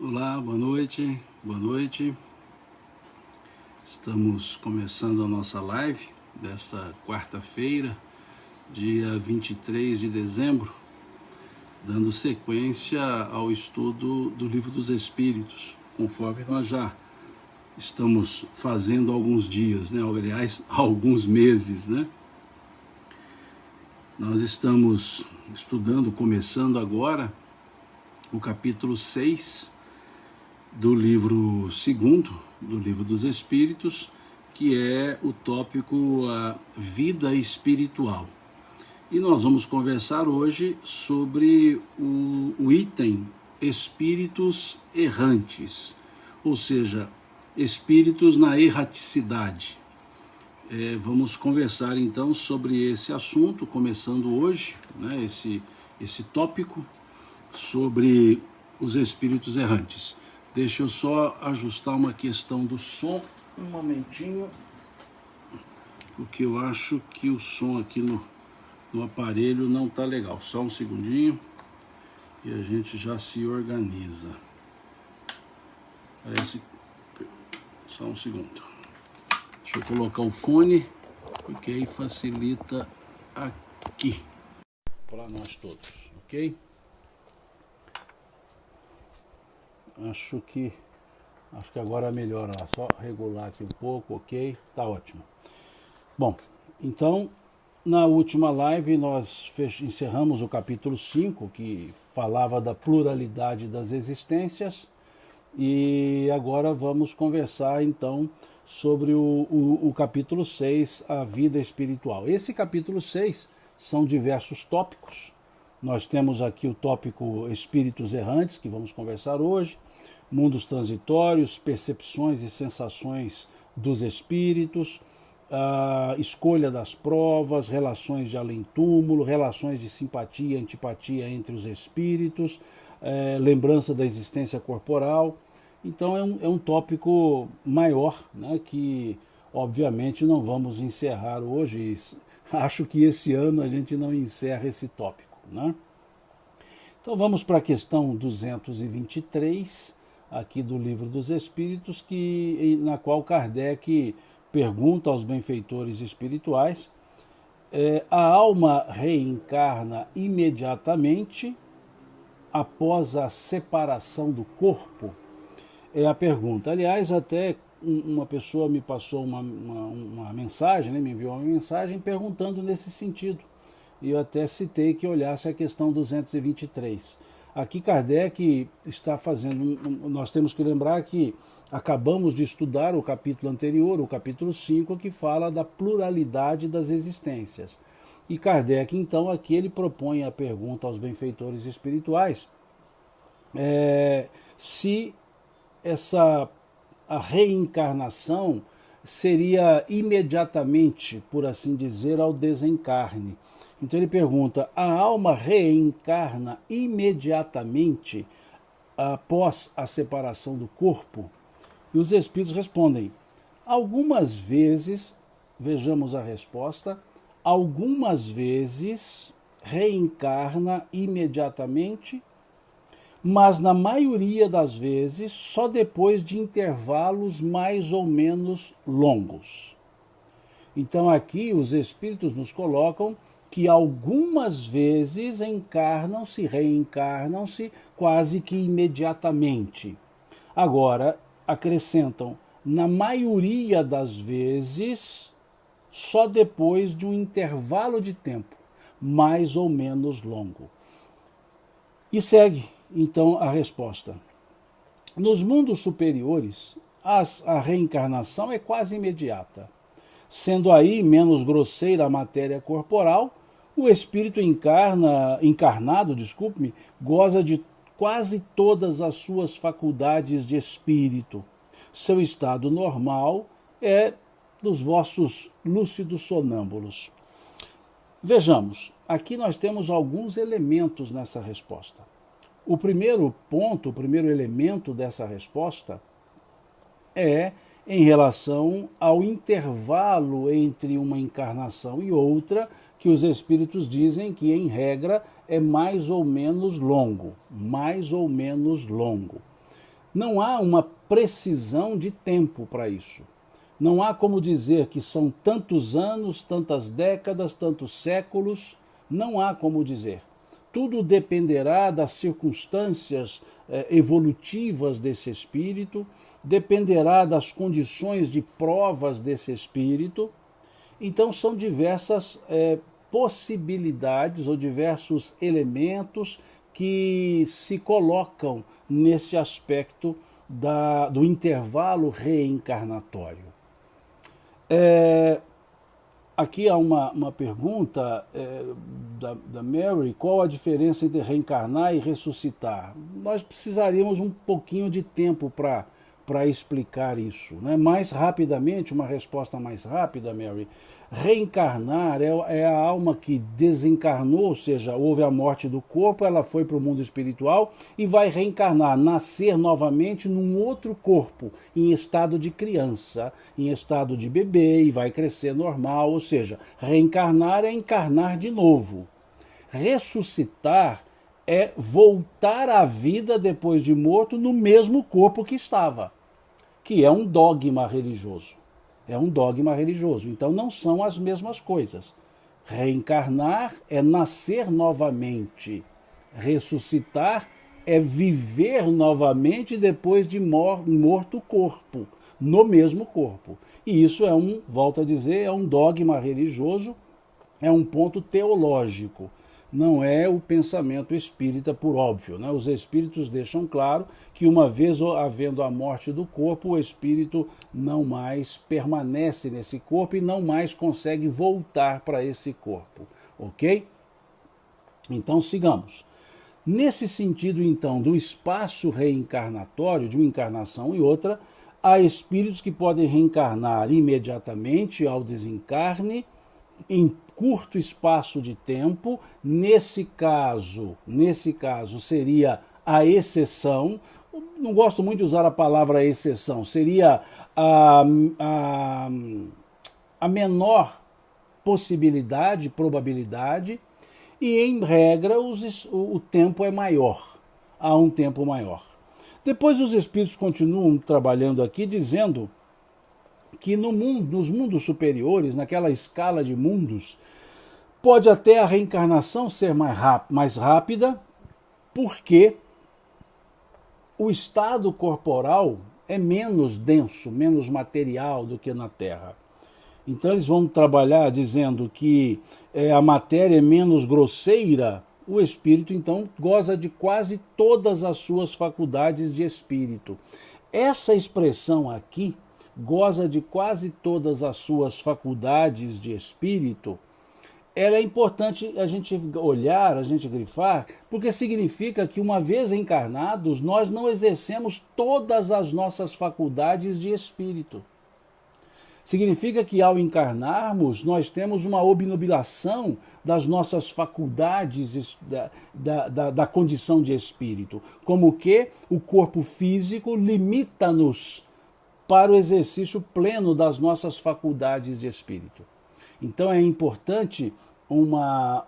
Olá, boa noite, boa noite. Estamos começando a nossa live desta quarta-feira, dia 23 de dezembro, dando sequência ao estudo do Livro dos Espíritos, conforme nós já estamos fazendo há alguns dias, né? Aliás, há alguns meses, né? Nós estamos estudando, começando agora, o capítulo 6 do livro segundo, do Livro dos Espíritos, que é o tópico a vida espiritual. E nós vamos conversar hoje sobre o item espíritos errantes, ou seja, espíritos na erraticidade. Vamos conversar então sobre esse assunto, começando hoje, né, esse tópico sobre os espíritos errantes. Deixa eu só ajustar uma questão do som, um momentinho, porque eu acho que o som aqui no aparelho não está legal. Só um segundinho e a gente já se organiza. Só um segundo. Deixa eu colocar o fone, porque aí facilita aqui para nós todos, ok? Acho que agora melhora, só regular aqui um pouco, ok? Tá ótimo. Bom, então, na última live nós encerramos o capítulo 5, que falava da pluralidade das existências, e agora vamos conversar então sobre o capítulo 6, a vida espiritual. Esse capítulo 6 são diversos tópicos. Nós temos aqui o tópico espíritos errantes, que vamos conversar hoje, mundos transitórios, percepções e sensações dos espíritos, a escolha das provas, relações de além-túmulo, relações de simpatia e antipatia entre os espíritos, lembrança da existência corporal. Então é um tópico maior, né, que obviamente não vamos encerrar hoje. Acho que esse ano a gente não encerra esse tópico, né? Então vamos para a questão 223, aqui do Livro dos Espíritos, na qual Kardec pergunta aos benfeitores espirituais: a alma reencarna imediatamente após a separação do corpo? É a pergunta. Aliás, até uma pessoa me passou uma mensagem, né, me enviou uma mensagem perguntando nesse sentido. E eu até citei que olhasse a questão 223. Aqui Kardec está fazendo, nós temos que lembrar que acabamos de estudar o capítulo anterior, o capítulo 5, que fala da pluralidade das existências. E Kardec, então, aqui ele propõe a pergunta aos benfeitores espirituais se a reencarnação seria imediatamente, por assim dizer, ao desencarne. Então ele pergunta: a alma reencarna imediatamente após a separação do corpo? E os espíritos respondem: algumas vezes, vejamos a resposta, algumas vezes reencarna imediatamente, mas na maioria das vezes só depois de intervalos mais ou menos longos. Então aqui os espíritos nos colocam que algumas vezes reencarnam-se quase que imediatamente. Agora, acrescentam, na maioria das vezes, só depois de um intervalo de tempo mais ou menos longo. E segue, então, a resposta. Nos mundos superiores, a reencarnação é quase imediata. Sendo aí menos grosseira a matéria corporal, o espírito encarnado, goza de quase todas as suas faculdades de espírito. Seu estado normal é dos vossos lúcidos sonâmbulos. Vejamos, aqui nós temos alguns elementos nessa resposta. O primeiro ponto, o primeiro elemento dessa resposta é em relação ao intervalo entre uma encarnação e outra, que os espíritos dizem que, em regra, é mais ou menos longo. Não há uma precisão de tempo para isso. Não há como dizer que são tantos anos, tantas décadas, tantos séculos. Não há como dizer. Tudo dependerá das circunstâncias evolutivas desse espírito, dependerá das condições de provas desse espírito. Então são diversas possibilidades ou diversos elementos que se colocam nesse aspecto do intervalo reencarnatório. Aqui há uma pergunta da Mary: qual a diferença entre reencarnar e ressuscitar? Nós precisaríamos um pouquinho de tempo para explicar isso, né? Mais rapidamente, uma resposta mais rápida, Mary. Reencarnar é a alma que desencarnou, ou seja, houve a morte do corpo, ela foi para o mundo espiritual e vai reencarnar, nascer novamente num outro corpo, em estado de criança, em estado de bebê, e vai crescer normal, ou seja, reencarnar é encarnar de novo. Ressuscitar é voltar à vida depois de morto no mesmo corpo que estava, que é um dogma religioso. É um dogma religioso. Então não são as mesmas coisas. Reencarnar é nascer novamente. Ressuscitar é viver novamente depois de morto o corpo, no mesmo corpo. E isso volto a dizer, é um dogma religioso, é um ponto teológico. Não é o pensamento espírita por óbvio, né? Os espíritos deixam claro que uma vez havendo a morte do corpo, o espírito não mais permanece nesse corpo e não mais consegue voltar para esse corpo, ok? Então sigamos. Nesse sentido, então, do espaço reencarnatório, de uma encarnação e outra, há espíritos que podem reencarnar imediatamente ao desencarne, em curto espaço de tempo. Nesse caso seria a exceção. Não gosto muito de usar a palavra exceção, seria a menor possibilidade, probabilidade, e em regra o tempo é maior, há um tempo maior. Depois os espíritos continuam trabalhando aqui dizendo que nos mundos superiores, naquela escala de mundos, pode até a reencarnação ser mais rápida, porque o estado corporal é menos denso, menos material do que na Terra. Então eles vão trabalhar dizendo que a matéria é menos grosseira. O espírito então goza de quase todas as suas faculdades de espírito. Essa expressão aqui, goza de quase todas as suas faculdades de espírito, ela é importante a gente olhar, a gente grifar, porque significa que uma vez encarnados, nós não exercemos todas as nossas faculdades de espírito. Significa que ao encarnarmos, nós temos uma obnubilação das nossas faculdades da condição de espírito, como que o corpo físico limita-nos para o exercício pleno das nossas faculdades de espírito. Então é importante uma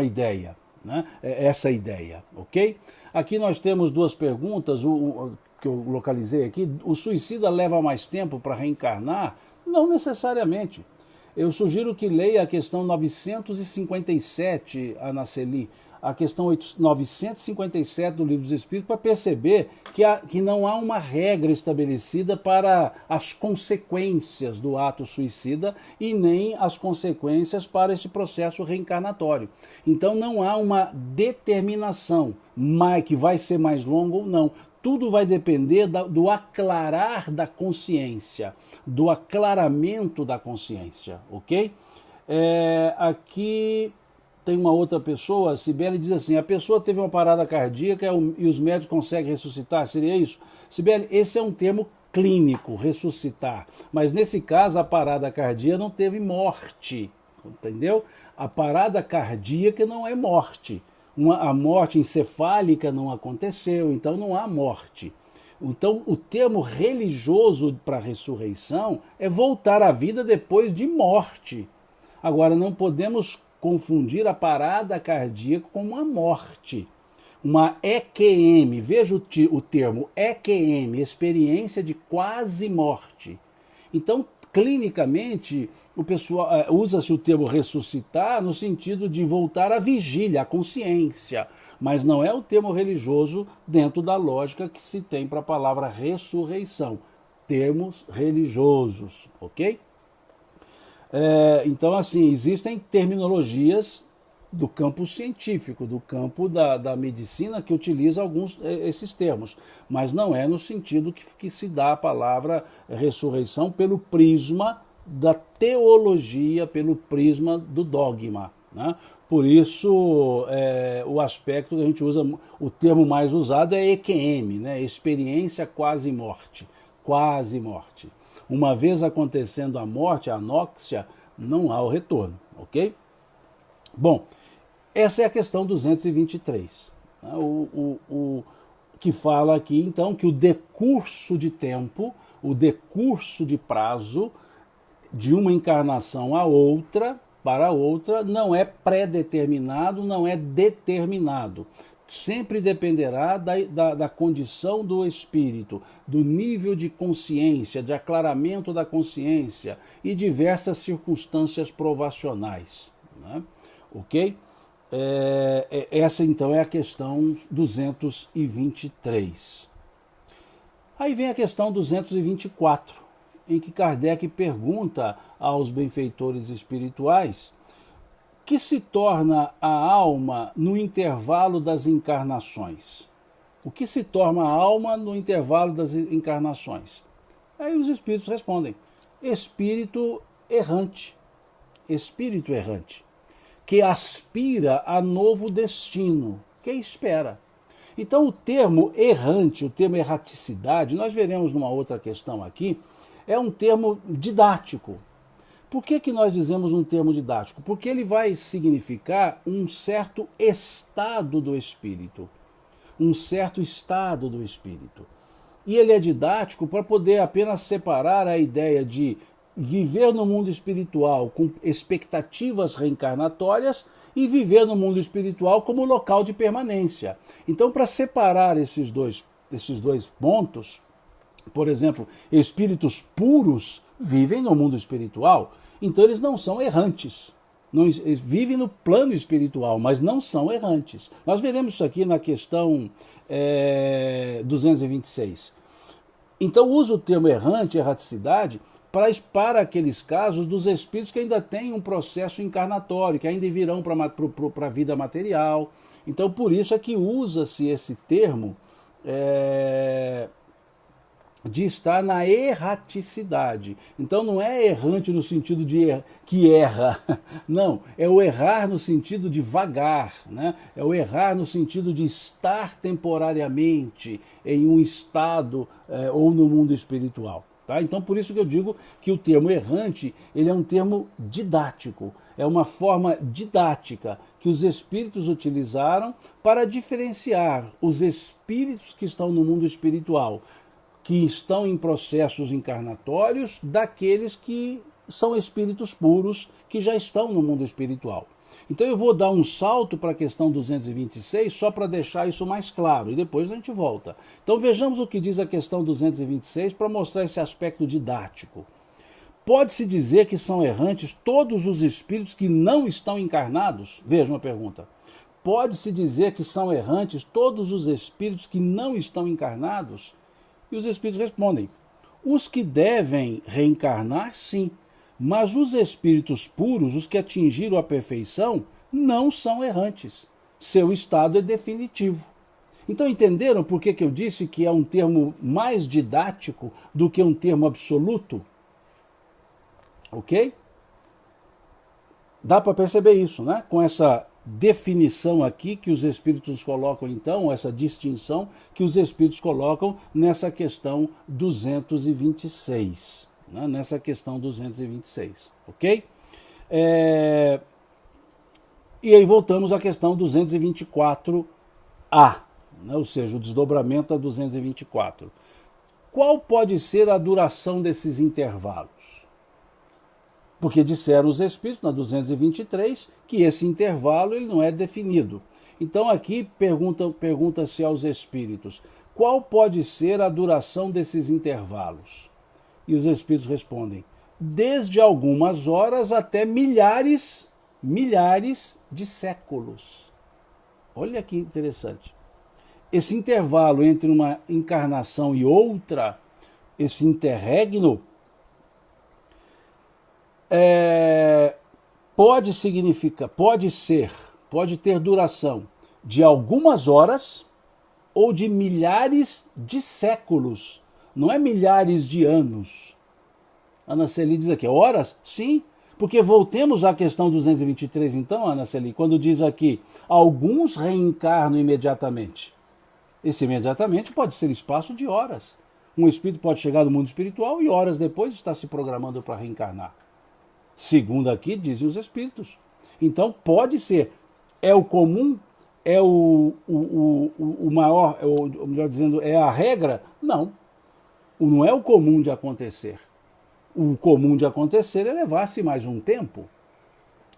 ideia, né? Essa ideia, ok? Aqui nós temos duas perguntas, que eu localizei aqui. O suicida leva mais tempo para reencarnar? Não necessariamente. Eu sugiro que leia a questão 957, Anaceli, a questão 957 do Livro dos Espíritos, para perceber que não há uma regra estabelecida para as consequências do ato suicida e nem as consequências para esse processo reencarnatório. Então não há uma determinação que vai ser mais longo ou não. Tudo vai depender do aclarar da consciência, do aclaramento da consciência, ok? Aqui tem uma outra pessoa, a Sibeli diz assim: a pessoa teve uma parada cardíaca e os médicos conseguem ressuscitar, seria isso? Sibeli, esse é um termo clínico, ressuscitar, mas nesse caso a parada cardíaca não teve morte, entendeu? A parada cardíaca não é morte. A morte encefálica não aconteceu, então não há morte. Então o termo religioso para ressurreição é voltar à vida depois de morte. Agora não podemos confundir a parada cardíaca com a morte. uma EQM, veja o termo EQM, experiência de quase morte. Então, clinicamente, o pessoal usa-se o termo ressuscitar no sentido de voltar à vigília, à consciência, mas não é o termo religioso dentro da lógica que se tem para a palavra ressurreição. Termos religiosos, ok? Então, assim, existem terminologias do campo científico, do campo da medicina, que utiliza esses termos, mas não é no sentido que se dá a palavra ressurreição pelo prisma da teologia, pelo prisma do dogma, né? Por isso, o aspecto que a gente usa, o termo mais usado é EQM, né? Experiência quase morte, quase morte. Uma vez acontecendo a morte, a anóxia, não há o retorno, ok? Bom, essa é a questão 223, né? O que fala aqui, então, que o decurso de tempo, o decurso de prazo de uma encarnação a outra, para outra, não é pré-determinado, não é determinado. Sempre dependerá da condição do espírito, do nível de consciência, de aclaramento da consciência e diversas circunstâncias provacionais, né? Ok? Essa então é a questão 223. Aí vem a questão 224, em que Kardec pergunta aos benfeitores espirituais que se torna a alma no intervalo das encarnações. O que se torna a alma no intervalo das encarnações? Aí os espíritos respondem: espírito errante, que aspira a novo destino, que espera. Então o termo errante, o termo erraticidade, nós veremos numa outra questão aqui, é um termo didático. Por que nós dizemos um termo didático? Porque ele vai significar um certo estado do espírito. Um certo estado do espírito. E ele é didático para poder apenas separar a ideia de viver no mundo espiritual com expectativas reencarnatórias e viver no mundo espiritual como local de permanência. Então, para separar esses dois pontos, por exemplo, espíritos puros vivem no mundo espiritual, então eles não são errantes. Eles vivem no plano espiritual, mas não são errantes. Nós veremos isso aqui na questão 226. Então usa o termo errante, erraticidade, para aqueles casos dos espíritos que ainda têm um processo encarnatório, que ainda virão para a vida material. Então por isso é que usa-se esse termo de estar na erraticidade. Então não é errante no sentido de que erra, não, é o errar no sentido de vagar, né? É o errar no sentido de estar temporariamente em um estado ou no mundo espiritual. Tá? Então por isso que eu digo que o termo errante ele é um termo didático, é uma forma didática que os espíritos utilizaram para diferenciar os espíritos que estão no mundo espiritual, que estão em processos encarnatórios, daqueles que são espíritos puros, que já estão no mundo espiritual. Então eu vou dar um salto para a questão 226, só para deixar isso mais claro, e depois a gente volta. Então vejamos o que diz a questão 226, para mostrar esse aspecto didático. Pode-se dizer que são errantes todos os espíritos que não estão encarnados? Veja uma pergunta. Pode-se dizer que são errantes todos os espíritos que não estão encarnados? E os espíritos respondem: os que devem reencarnar, sim, mas os espíritos puros, os que atingiram a perfeição, não são errantes. Seu estado é definitivo. Então entenderam por que eu disse que é um termo mais didático do que um termo absoluto? Ok? Dá para perceber isso, né? Com essa definição aqui que os espíritos colocam, então, essa distinção que os espíritos colocam nessa questão 226. Né? Nessa questão 226, ok? E aí voltamos à questão 224A, né? Ou seja, o desdobramento da 224. Qual pode ser a duração desses intervalos? Porque disseram os espíritos, na 223, que esse intervalo ele não é definido. Então aqui pergunta-se aos espíritos, qual pode ser a duração desses intervalos? E os espíritos respondem, desde algumas horas até milhares de séculos. Olha que interessante. Esse intervalo entre uma encarnação e outra, esse interregno, pode ter duração de algumas horas ou de milhares de séculos. Não é milhares de anos. Ana Celi diz aqui, horas? Sim, porque voltemos à questão 223 então, Ana Celi, quando diz aqui, alguns reencarnam imediatamente. Esse imediatamente pode ser espaço de horas. Um espírito pode chegar no mundo espiritual e horas depois está se programando para reencarnar. Segundo aqui dizem os espíritos. Então pode ser. É o comum? É o maior, melhor dizendo, é a regra? Não. Não é o comum de acontecer. O comum de acontecer é levar-se mais um tempo.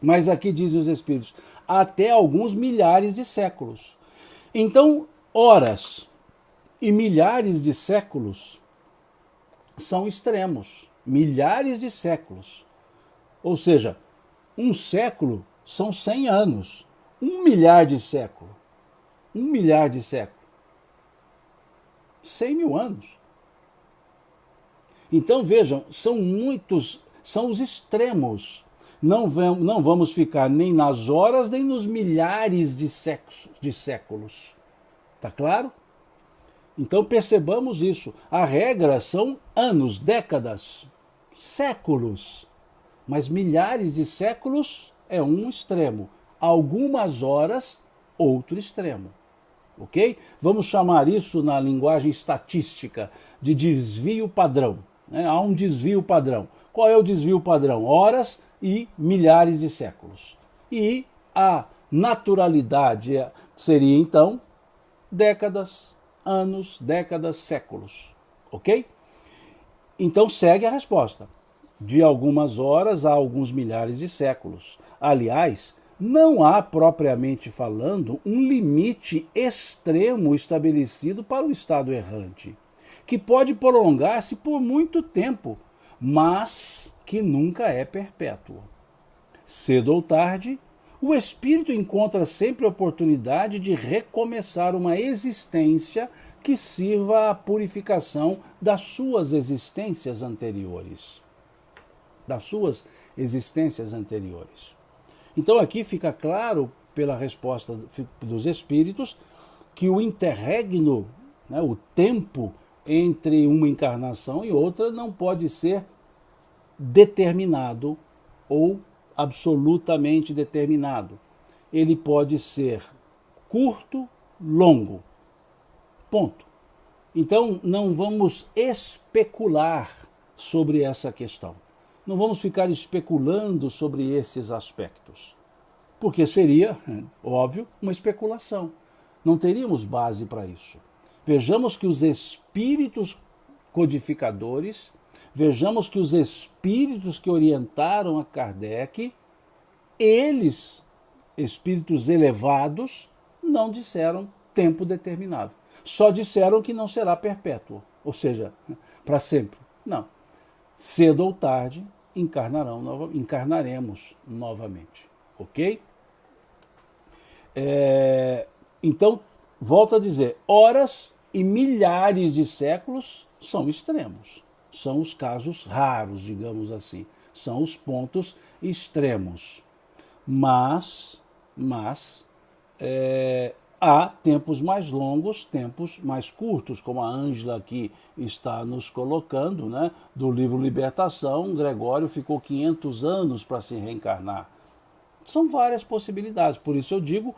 Mas aqui dizem os espíritos, até alguns milhares de séculos. Então, horas e milhares de séculos são extremos. Milhares de séculos. Ou seja, um século são 100 anos. 1 milhar de século. 1 milhar de século. 100 mil anos. Então vejam, são os extremos. Não vamos ficar nem nas horas, nem nos milhares de séculos. Está claro? Então percebamos isso. A regra são anos, décadas, séculos. Mas milhares de séculos é um extremo. Algumas horas, outro extremo. Ok? Vamos chamar isso na linguagem estatística de desvio padrão. Há um desvio padrão. Qual é o desvio padrão? Horas e milhares de séculos. E a naturalidade seria então décadas, anos, décadas, séculos. Ok? Então segue a resposta. De algumas horas a alguns milhares de séculos. Aliás, não há, propriamente falando, um limite extremo estabelecido para o estado errante, que pode prolongar-se por muito tempo, mas que nunca é perpétuo. Cedo ou tarde, o espírito encontra sempre a oportunidade de recomeçar uma existência que sirva à purificação das suas existências anteriores. Então aqui fica claro, pela resposta dos espíritos, que o interregno, o tempo entre uma encarnação e outra, não pode ser determinado ou absolutamente determinado. Ele pode ser curto, longo. Ponto. Então não vamos especular sobre essa questão. Não vamos ficar especulando sobre esses aspectos, porque seria, óbvio, uma especulação. Não teríamos base para isso. Vejamos que os espíritos codificadores, vejamos que os espíritos que orientaram a Kardec, eles, espíritos elevados, não disseram tempo determinado. Só disseram que não será perpétuo, ou seja, para sempre. Não. Cedo ou tarde, encarnaremos novamente. Ok? Então, volto a dizer, horas e milhares de séculos são extremos. São os casos raros, digamos assim. São os pontos extremos. Mas há tempos mais longos, tempos mais curtos, como a Ângela aqui está nos colocando, do livro Libertação, Gregório ficou 500 anos para se reencarnar. São várias possibilidades, por isso eu digo,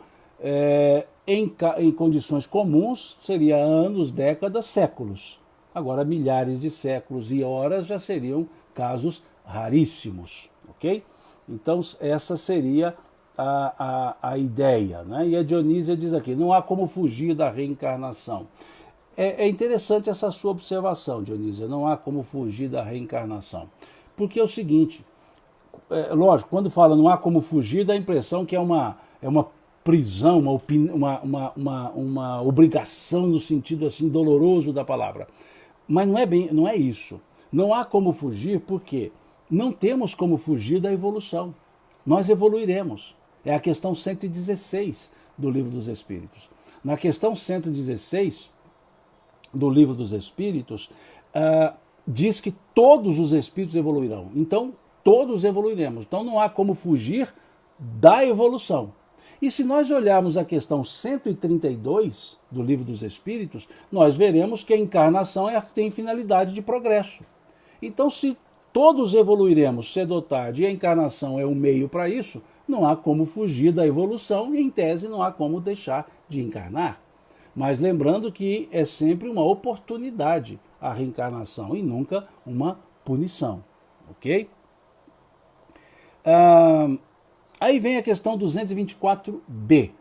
em condições comuns, seria anos, décadas, séculos. Agora, milhares de séculos e horas já seriam casos raríssimos, ok? Então, essa seria a ideia, E a Dionísia diz aqui, não há como fugir da reencarnação. É interessante essa sua observação, Dionísia, não há como fugir da reencarnação. Porque é o seguinte, lógico, quando fala não há como fugir, dá a impressão que é uma prisão, uma obrigação no sentido assim doloroso da palavra. Mas não é isso. Não há como fugir, porque não temos como fugir da evolução. Nós evoluiremos. É a questão 116 do Livro dos Espíritos. Na questão 116 do Livro dos Espíritos, diz que todos os espíritos evoluirão. Então, todos evoluiremos. Então, não há como fugir da evolução. E se nós olharmos a questão 132 do Livro dos Espíritos, nós veremos que a encarnação tem finalidade de progresso. Então, se todos evoluiremos cedo ou tarde e a encarnação é o meio para isso, não há como fugir da evolução e, em tese, não há como deixar de encarnar. Mas lembrando que é sempre uma oportunidade a reencarnação e nunca uma punição. Ok? Aí vem a questão 224b.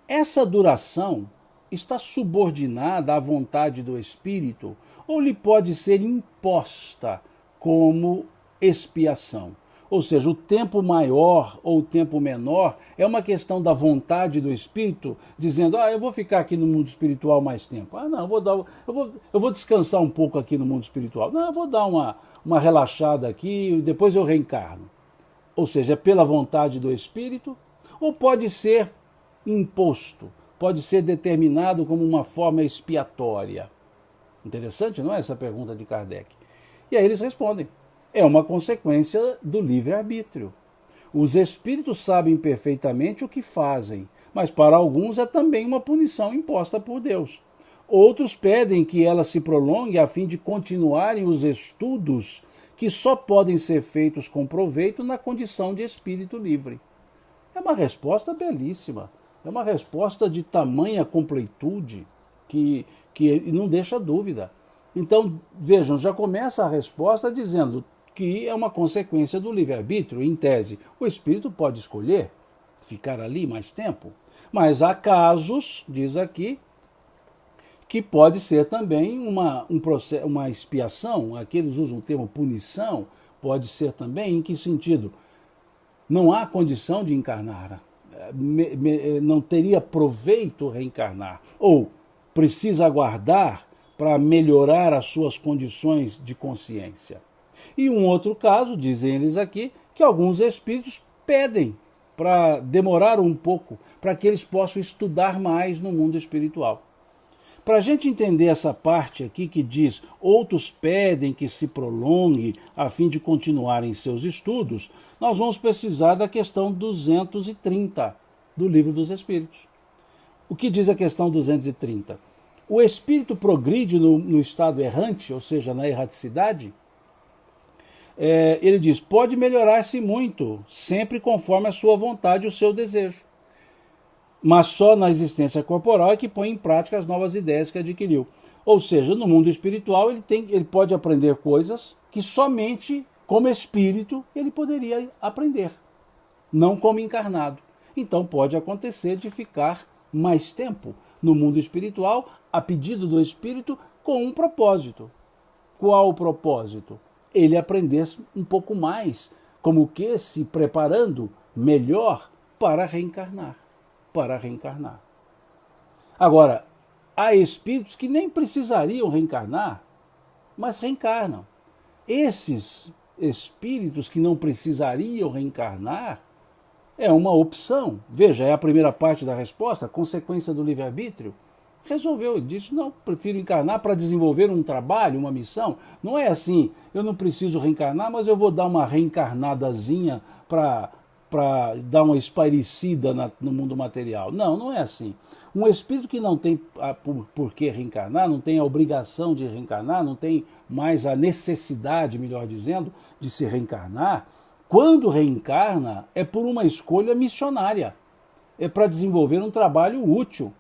Essa duração está subordinada à vontade do espírito ou lhe pode ser imposta como expiação? Ou seja, o tempo maior ou o tempo menor é uma questão da vontade do espírito, dizendo, eu vou ficar aqui no mundo espiritual mais tempo. Não, eu vou descansar um pouco aqui no mundo espiritual. Não, eu vou dar uma relaxada aqui e depois eu reencarno. Ou seja, é pela vontade do espírito, ou pode ser imposto, pode ser determinado como uma forma expiatória. Interessante, não é, essa pergunta de Kardec? E aí eles respondem, é uma consequência do livre-arbítrio. Os espíritos sabem perfeitamente o que fazem, mas para alguns é também uma punição imposta por Deus. Outros pedem que ela se prolongue a fim de continuarem os estudos que só podem ser feitos com proveito na condição de espírito livre. É uma resposta belíssima, é uma resposta de tamanha completude que não deixa dúvida. Então, vejam, já começa a resposta dizendo que é uma consequência do livre-arbítrio, em tese. O espírito pode escolher ficar ali mais tempo, mas há casos, diz aqui, que pode ser também uma expiação, aqui eles usam o termo punição, pode ser também, em que sentido? Não há condição de encarnar, não teria proveito reencarnar, ou precisa aguardar para melhorar as suas condições de consciência. E um outro caso, dizem eles aqui, que alguns espíritos pedem para demorar um pouco, para que eles possam estudar mais no mundo espiritual. Para a gente entender essa parte aqui que diz outros pedem que se prolongue a fim de continuarem seus estudos, nós vamos precisar da questão 230 do Livro dos Espíritos. O que diz a questão 230? O espírito progride no estado errante, ou seja, na erraticidade? Ele diz, pode melhorar-se muito, sempre conforme a sua vontade e o seu desejo. Mas só na existência corporal é que põe em prática as novas ideias que adquiriu. Ou seja, no mundo espiritual ele pode aprender coisas que somente como espírito ele poderia aprender, não como encarnado. Então pode acontecer de ficar mais tempo no mundo espiritual, a pedido do espírito, com um propósito. Qual o propósito? Ele aprender um pouco mais, como que se preparando melhor para reencarnar. Agora, há espíritos que nem precisariam reencarnar, mas reencarnam. Esses espíritos que não precisariam reencarnar é uma opção. Veja, é a primeira parte da resposta, a consequência do livre-arbítrio. Resolveu, ele disse, não, prefiro encarnar para desenvolver um trabalho, uma missão. Não é assim, eu não preciso reencarnar, mas eu vou dar uma reencarnadazinha para dar uma espairecida no mundo material. Não, não é assim. Um espírito que não tem por que reencarnar, não tem a obrigação de reencarnar, não tem mais a necessidade, melhor dizendo, de se reencarnar, quando reencarna é por uma escolha missionária. É para desenvolver um trabalho útil.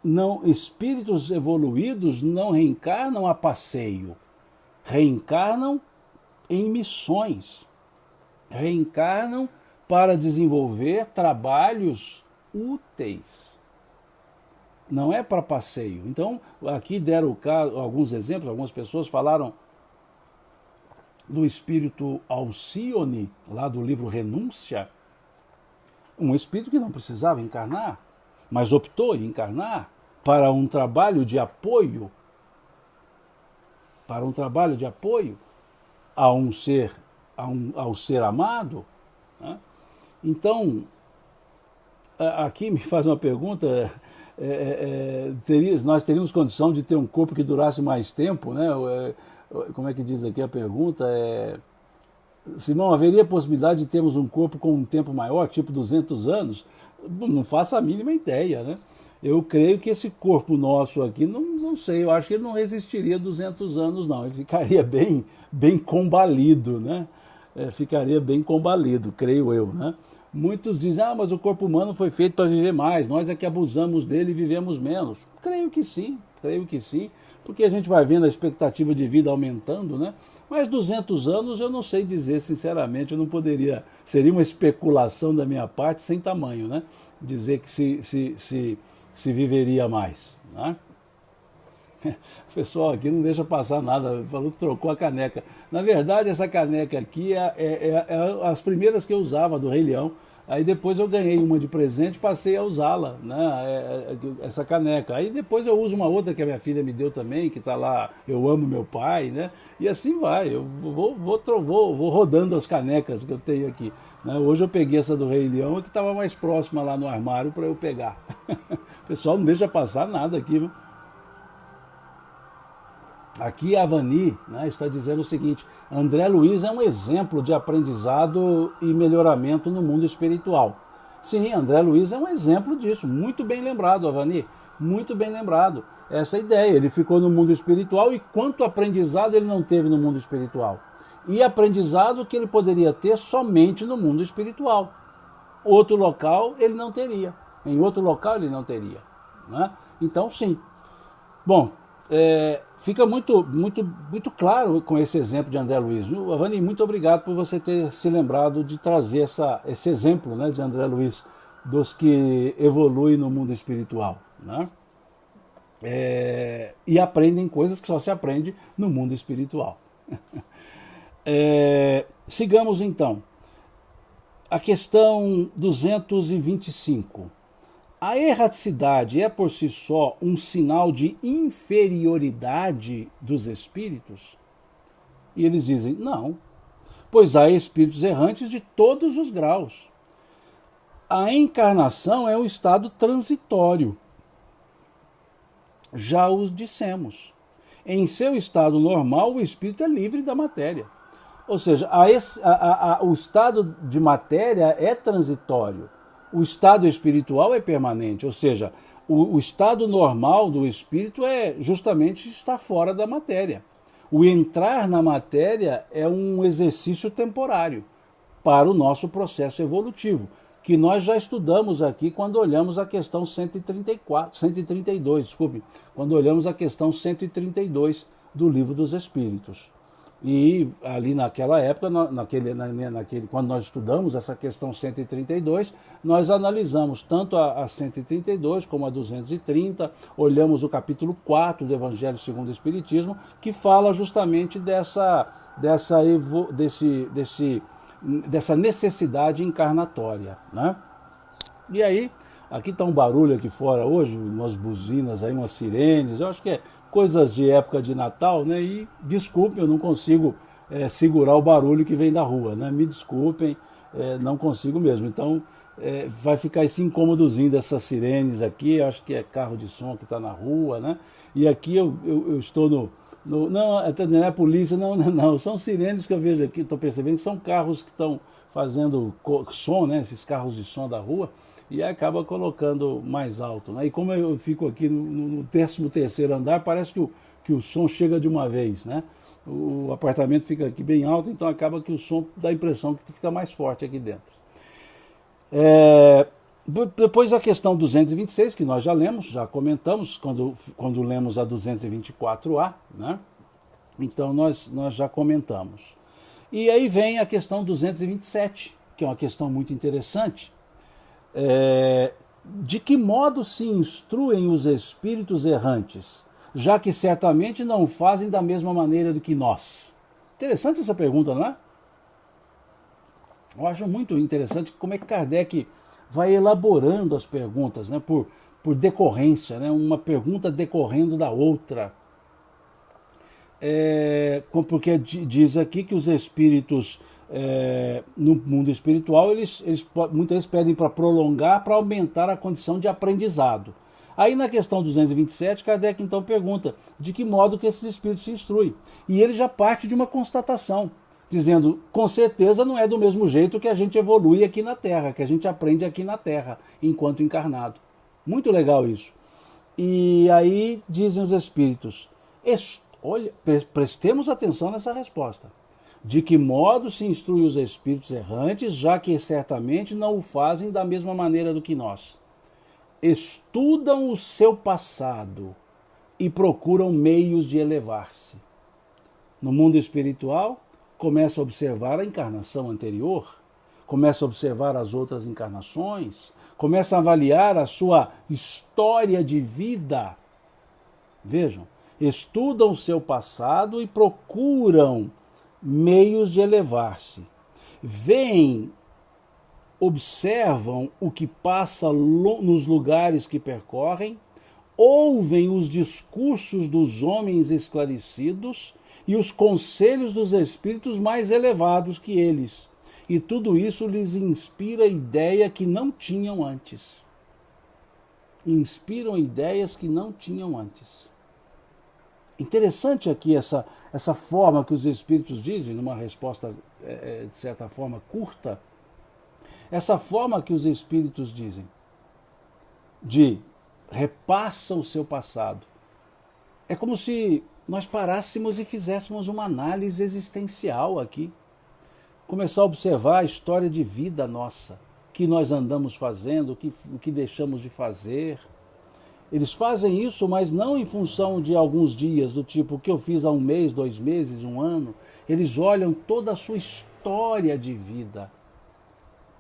Não, espíritos evoluídos não reencarnam a passeio, reencarnam em missões, reencarnam para desenvolver trabalhos úteis. Não é para passeio. Então, aqui deram alguns exemplos, algumas pessoas falaram do espírito Alcione, lá do livro Renúncia, um espírito que não precisava encarnar, mas optou em encarnar para um trabalho de apoio, a um ser, ao ser amado, né? Então, aqui me faz uma pergunta, nós teríamos condição de ter um corpo que durasse mais tempo, né? Como é que diz aqui a pergunta? Simão, haveria possibilidade de termos um corpo com um tempo maior, tipo 200 anos? Não faço a mínima ideia, né? Eu creio que esse corpo nosso aqui, não sei, eu acho que ele não resistiria 200 anos, não. Ele ficaria bem combalido, né? Ficaria bem combalido, creio eu, né? Muitos dizem, mas o corpo humano foi feito para viver mais, nós é que abusamos dele e vivemos menos. Creio que sim, porque a gente vai vendo a expectativa de vida aumentando, né? Mas 200 anos eu não sei dizer, sinceramente, eu não poderia, seria uma especulação da minha parte sem tamanho, né? Dizer que se viveria mais, né? O pessoal aqui não deixa passar nada, falou que trocou a caneca. Na verdade, essa caneca aqui é as primeiras que eu usava, do Rei Leão. Aí depois eu ganhei uma de presente, passei a usá-la, né? Essa caneca. Aí depois eu uso uma outra que a minha filha me deu também, que está lá, Eu Amo Meu Pai, né? E assim vai, eu vou rodando as canecas que eu tenho aqui, né? Hoje eu peguei essa do Rei Leão, que estava mais próxima lá no armário para eu pegar. O pessoal não deixa passar nada aqui, viu? Aqui a Vani, né, está dizendo o seguinte: André Luiz é um exemplo de aprendizado e melhoramento no mundo espiritual. Sim, André Luiz é um exemplo disso. Muito bem lembrado, Avani. Muito bem lembrado. Essa é a ideia. Ele ficou no mundo espiritual e quanto aprendizado ele não teve no mundo espiritual. E aprendizado que ele poderia ter somente no mundo espiritual. Outro local ele não teria. Em outro local ele não teria, né? Então, sim. Bom, fica muito claro com esse exemplo de André Luiz. Avani, muito obrigado por você ter se lembrado de trazer esse exemplo, né, de André Luiz, dos que evoluem no mundo espiritual, né? E aprendem coisas que só se aprende no mundo espiritual. Sigamos então. A questão 225. A erraticidade é por si só um sinal de inferioridade dos espíritos? E eles dizem, não, pois há espíritos errantes de todos os graus. A encarnação é um estado transitório. Já os dissemos. Em seu estado normal, o espírito é livre da matéria. Ou seja, o estado de matéria é transitório. O estado espiritual é permanente, ou seja, o estado normal do espírito é justamente estar fora da matéria. O entrar na matéria é um exercício temporário para o nosso processo evolutivo, que nós já estudamos aqui quando olhamos a questão 132, quando olhamos a questão 132 do Livro dos Espíritos. E ali naquela época, quando nós estudamos essa questão 132, nós analisamos tanto a 132 como a 230, olhamos o capítulo 4 do Evangelho segundo o Espiritismo, que fala justamente dessa necessidade encarnatória, né? E aí, aqui está um barulho aqui fora hoje, umas buzinas, aí, umas sirenes, eu acho que é coisas de época de Natal, né? E desculpem, eu não consigo segurar o barulho que vem da rua, né? Me desculpem, não consigo mesmo. Então, vai ficar esse incômodozinho dessas sirenes aqui, eu acho que é carro de som que está na rua, né? E aqui eu estou não, não é a polícia, não, são sirenes que eu vejo aqui, estou percebendo que são carros que estão fazendo som, né? Esses carros de som da rua, e acaba colocando mais alto, né? E como eu fico aqui no 13º andar, parece que o som chega de uma vez, né? O apartamento fica aqui bem alto, então acaba que o som dá a impressão que fica mais forte aqui dentro. Depois a questão 226, que nós já lemos, já comentamos, quando lemos a 224A, né? Então nós já comentamos. E aí vem a questão 227, que é uma questão muito interessante. De que modo se instruem os espíritos errantes, já que certamente não fazem da mesma maneira do que nós? Interessante essa pergunta, não é? Eu acho muito interessante como é que Kardec vai elaborando as perguntas, né, por decorrência, né, uma pergunta decorrendo da outra. Porque diz aqui que os espíritos, no mundo espiritual, eles muitas vezes pedem para prolongar, para aumentar a condição de aprendizado. Aí na questão 227, Kardec então pergunta de que modo que esses espíritos se instruem. E ele já parte de uma constatação, dizendo, com certeza não é do mesmo jeito que a gente evolui aqui na Terra, que a gente aprende aqui na Terra, enquanto encarnado. Muito legal isso. E aí dizem os espíritos, olha, prestemos atenção nessa resposta. De que modo se instrui os espíritos errantes, já que certamente não o fazem da mesma maneira do que nós? Estudam o seu passado e procuram meios de elevar-se. No mundo espiritual, começa a observar a encarnação anterior, começa a observar as outras encarnações, começa a avaliar a sua história de vida. Vejam, estudam o seu passado e procuram meios de elevar-se. Veem, observam o que passa nos lugares que percorrem, ouvem os discursos dos homens esclarecidos e os conselhos dos espíritos mais elevados que eles. E tudo isso lhes inspira ideia que não tinham antes. Inspiram ideias que não tinham antes. Interessante aqui essa forma que os espíritos dizem, numa resposta, de certa forma, curta, essa forma que os espíritos dizem, de repassa o seu passado. É como se nós parássemos e fizéssemos uma análise existencial aqui. Começar a observar a história de vida nossa, o que nós andamos fazendo, o que deixamos de fazer. Eles fazem isso, mas não em função de alguns dias, do tipo o que eu fiz há um mês, 2 meses, 1 ano. Eles olham toda a sua história de vida.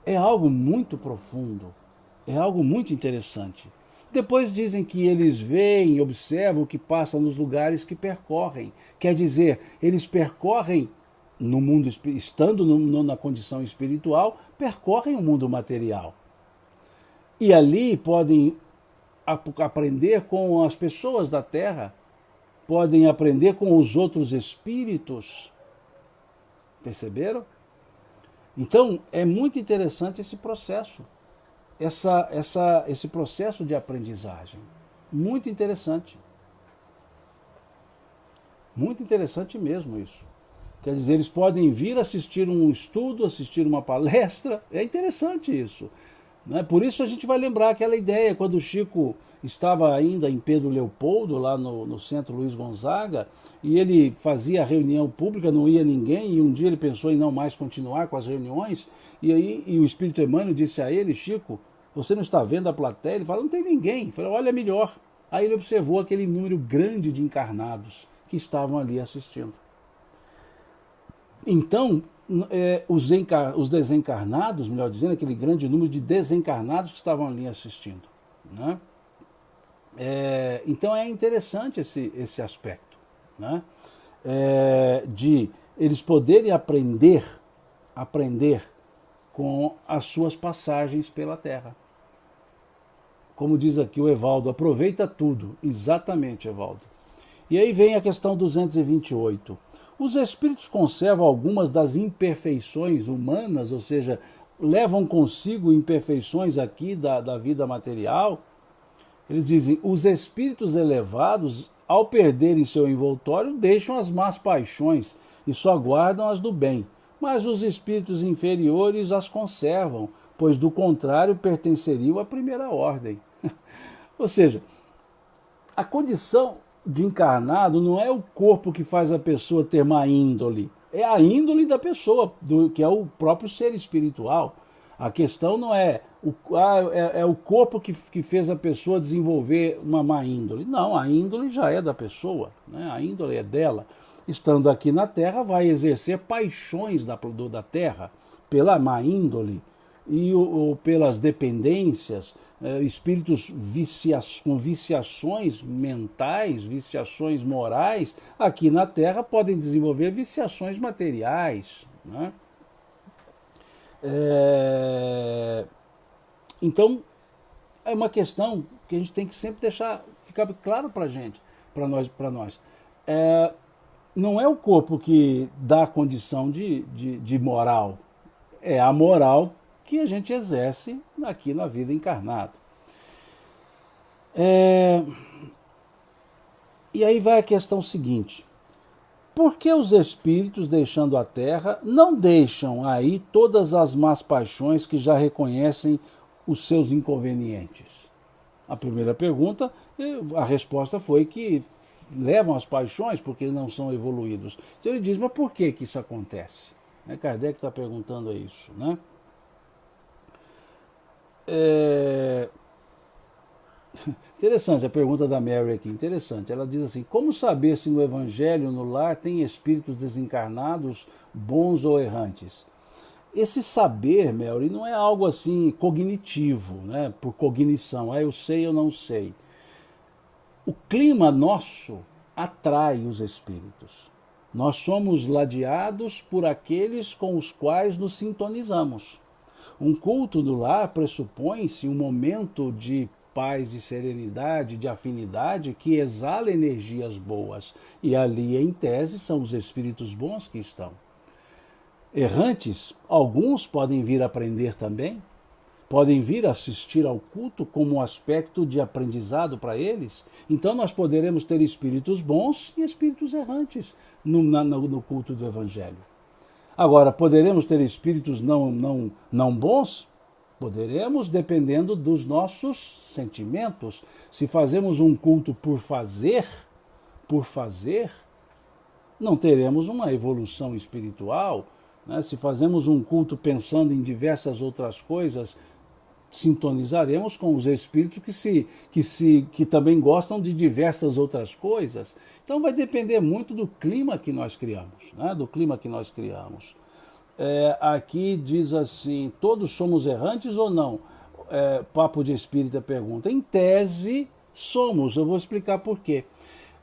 É algo muito profundo, é algo muito interessante. Depois dizem que eles veem e observam o que passa nos lugares que percorrem. Quer dizer, eles percorrem no mundo, estando na condição espiritual, percorrem o mundo material. E ali podem aprender com as pessoas da Terra, podem aprender com os outros espíritos. Perceberam? Então, é muito interessante esse processo, esse processo de aprendizagem. Muito interessante. Muito interessante mesmo isso. Quer dizer, eles podem vir assistir um estudo, assistir uma palestra. É interessante isso. Né? Por isso a gente vai lembrar aquela ideia, quando o Chico estava ainda em Pedro Leopoldo, lá no Centro Luiz Gonzaga, e ele fazia reunião pública, não ia ninguém, e um dia ele pensou em não mais continuar com as reuniões, e o Espírito Emmanuel disse a ele, Chico, você não está vendo a plateia? Ele falou, não tem ninguém. Ele falou, olha melhor. Aí ele observou aquele número grande de encarnados que estavam ali assistindo. Então, os desencarnados, melhor dizendo, aquele grande número de desencarnados que estavam ali assistindo. Né? Então é interessante esse aspecto, né? De eles poderem aprender com as suas passagens pela Terra. Como diz aqui o Evaldo, aproveita tudo. Exatamente, Evaldo. E aí vem a questão 228. Os espíritos conservam algumas das imperfeições humanas, ou seja, levam consigo imperfeições aqui da vida material. Eles dizem, os espíritos elevados, ao perderem seu envoltório, deixam as más paixões e só guardam as do bem. Mas os espíritos inferiores as conservam, pois do contrário pertenceriam à primeira ordem. Ou seja, a condição de encarnado não é o corpo que faz a pessoa ter má índole, é a índole da pessoa, que é o próprio ser espiritual. A questão não é o corpo que fez a pessoa desenvolver uma má índole. Não, a índole já é da pessoa, né? A índole é dela. Estando aqui na Terra, vai exercer paixões da Terra pela má índole ou pelas dependências, espíritos com viciações mentais, viciações morais, aqui na Terra podem desenvolver viciações materiais. Né? Então, é uma questão que a gente tem que sempre deixar, ficar claro para a gente, para nós. Não é o corpo que dá a condição de moral, é a moral que a gente exerce aqui na vida encarnada. E aí vai a questão seguinte: por que os espíritos, deixando a Terra, não deixam aí todas as más paixões que já reconhecem os seus inconvenientes? A primeira pergunta, a resposta foi que levam as paixões porque não são evoluídos. Então ele diz, mas por que isso acontece? Kardec está perguntando isso, né? Interessante a pergunta da Mary aqui, interessante. Ela diz assim, como saber se no Evangelho, no lar, tem espíritos desencarnados, bons ou errantes? Esse saber, Mary, não é algo assim cognitivo, né? Por cognição, eu sei, eu não sei. O clima nosso atrai os espíritos. Nós somos ladeados por aqueles com os quais nos sintonizamos. Um culto do lar pressupõe-se um momento de paz, de serenidade, de afinidade que exala energias boas. E ali, em tese, são os espíritos bons que estão. Errantes, alguns podem vir aprender também, podem vir assistir ao culto como um aspecto de aprendizado para eles. Então nós poderemos ter espíritos bons e espíritos errantes no culto do Evangelho. Agora, poderemos ter espíritos não bons? Poderemos, dependendo dos nossos sentimentos. Se fazemos um culto por fazer, não teremos uma evolução espiritual. Né? Se fazemos um culto pensando em diversas outras coisas, sintonizaremos com os espíritos que também gostam de diversas outras coisas. Então vai depender muito do clima que nós criamos, né? Do clima que nós criamos. Aqui diz assim, todos somos errantes ou não? Papo de Espírita pergunta. Em tese, somos. Eu vou explicar por quê.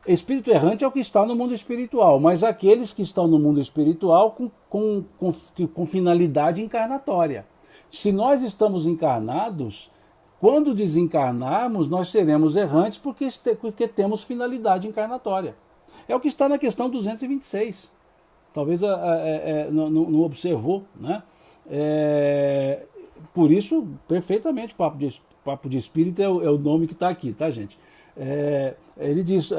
Espírito errante é o que está no mundo espiritual, mas aqueles que estão no mundo espiritual com finalidade encarnatória. Se nós estamos encarnados, quando desencarnarmos, nós seremos errantes porque temos finalidade encarnatória. É o que está na questão 226. Talvez não observou, né? Por isso, perfeitamente, Papo de Espírito é o nome que está aqui, tá, gente? Ele diz,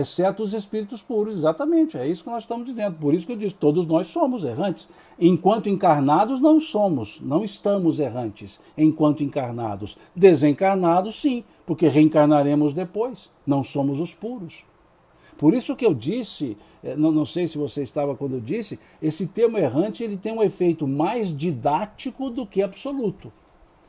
exceto os espíritos puros, exatamente, é isso que nós estamos dizendo. Por isso que eu disse, todos nós somos errantes. Enquanto encarnados, não estamos errantes enquanto encarnados. Desencarnados, sim, porque reencarnaremos depois, não somos os puros. Por isso que eu disse, não sei se você estava quando eu disse, esse termo errante ele tem um efeito mais didático do que absoluto.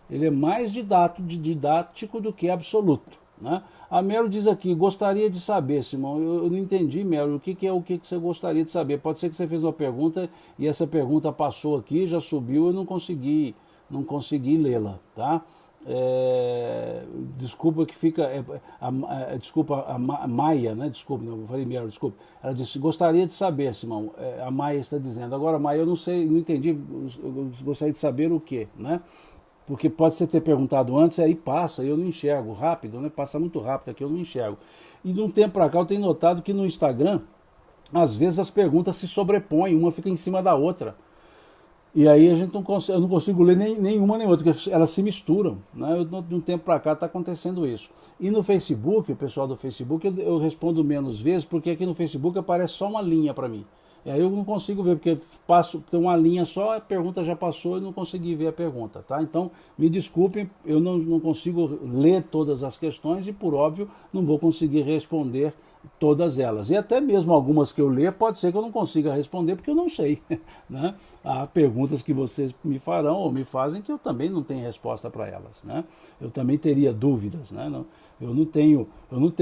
Ele é mais didático do que absoluto. Né? A Melo diz aqui, gostaria de saber, Simão, eu não entendi, Melo, o que você gostaria de saber? Pode ser que você fez uma pergunta e essa pergunta passou aqui, já subiu e eu não consegui lê-la, tá? Desculpa que fica, desculpa a Maia, né? Desculpa, não, eu falei Melo, desculpa. Ela disse, gostaria de saber, Simão, a Maia está dizendo. Agora, Maia, eu não sei, não entendi, eu gostaria de saber o quê, né? Porque pode você ter perguntado antes, aí passa, eu não enxergo rápido, né? Passa muito rápido aqui, eu não enxergo. E de um tempo para cá eu tenho notado que no Instagram, às vezes as perguntas se sobrepõem, uma fica em cima da outra. E aí eu não consigo ler nenhuma nem outra, porque elas se misturam. Né? De um tempo para cá está acontecendo isso. E no Facebook, o pessoal do Facebook, eu respondo menos vezes, porque aqui no Facebook aparece só uma linha para mim. E aí eu não consigo ver, porque tem uma linha só, a pergunta já passou e não consegui ver a pergunta, tá? Então, me desculpem, eu não consigo ler todas as questões e, por óbvio, não vou conseguir responder todas elas. E até mesmo algumas que eu ler, pode ser que eu não consiga responder, porque eu não sei. Né? Há perguntas que vocês me farão ou me fazem que eu também não tenho resposta para elas. Né? Eu também teria dúvidas. Né? Eu não tenho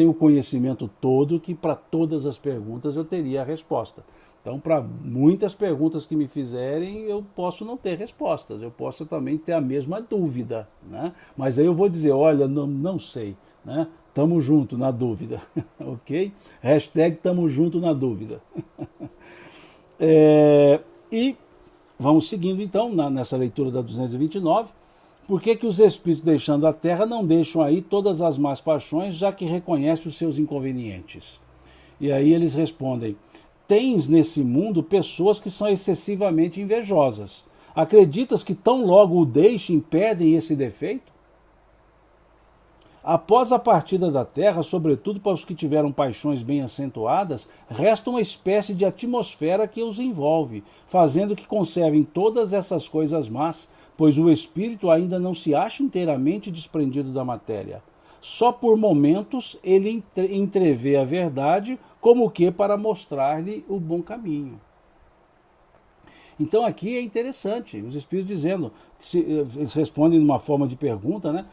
o conhecimento todo que para todas as perguntas eu teria a resposta. Então, para muitas perguntas que me fizerem, eu posso não ter respostas, eu posso também ter a mesma dúvida, né? Mas aí eu vou dizer, olha, não sei, né? Tamo junto na dúvida, ok? Hashtag tamo junto na dúvida. E vamos seguindo então nessa leitura da 229, Por que os espíritos deixando a Terra não deixam aí todas as más paixões, já que reconhecem os seus inconvenientes? E aí eles respondem: tens nesse mundo pessoas que são excessivamente invejosas. Acreditas que tão logo o deixem perdem esse defeito? Após a partida da Terra, sobretudo para os que tiveram paixões bem acentuadas, resta uma espécie de atmosfera que os envolve, fazendo que conservem todas essas coisas más, pois o espírito ainda não se acha inteiramente desprendido da matéria. Só por momentos ele entrevê a verdade, como que para mostrar-lhe o bom caminho. Então aqui é interessante, os espíritos dizendo, eles respondem numa forma de pergunta, né?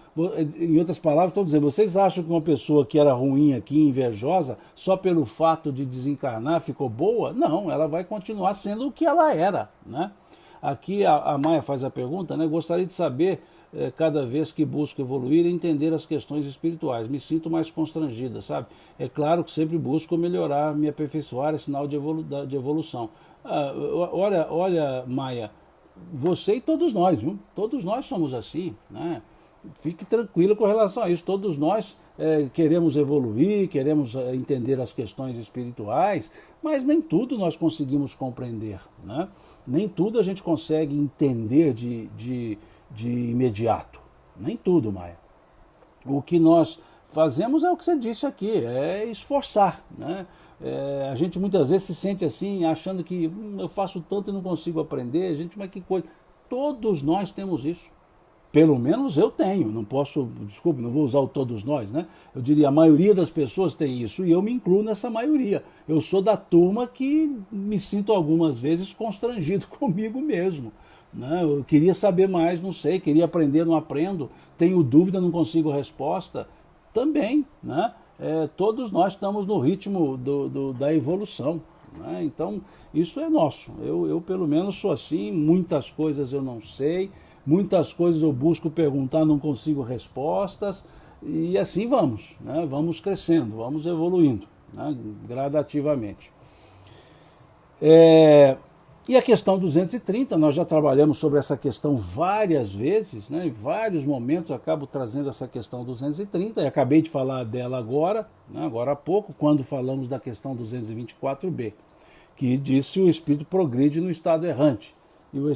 Em outras palavras, estão dizendo: vocês acham que uma pessoa que era ruim aqui, invejosa, só pelo fato de desencarnar ficou boa? Não, ela vai continuar sendo o que ela era, né? Aqui a Maia faz a pergunta, né? Gostaria de saber, cada vez que busco evoluir, entender as questões espirituais. Me sinto mais constrangida, sabe? É claro que sempre busco melhorar, me aperfeiçoar, é sinal de evolução. Olha, Maia, você e todos nós, viu? Todos nós somos assim, né? Fique tranquilo com relação a isso. Todos nós queremos evoluir, queremos entender as questões espirituais, mas nem tudo nós conseguimos compreender, né? Nem tudo a gente consegue entender de imediato. Nem tudo, Maia. O que nós fazemos é o que você disse aqui, é esforçar, né? A gente muitas vezes se sente assim, achando que eu faço tanto e não consigo aprender. Gente, mas que coisa. Todos nós temos isso. Pelo menos eu tenho. Não posso, desculpe, não vou usar o todos nós, né? Eu diria: a maioria das pessoas tem isso, e eu me incluo nessa maioria. Eu sou da turma que me sinto algumas vezes constrangido comigo mesmo, né? Eu queria saber mais, não sei, queria aprender, não aprendo, tenho dúvida, não consigo resposta. Também, né? Todos nós estamos no ritmo da evolução, né? Então isso é nosso. Eu pelo menos sou assim. Muitas coisas eu não sei, muitas coisas eu busco perguntar, não consigo respostas, e assim vamos, né? Vamos crescendo, vamos evoluindo, né? Gradativamente. E a questão 230, nós já trabalhamos sobre essa questão várias vezes, né? Em vários momentos eu acabo trazendo essa questão 230, e acabei de falar dela agora, né? Agora há pouco, quando falamos da questão 224b, que diz se o espírito progride no estado errante. E os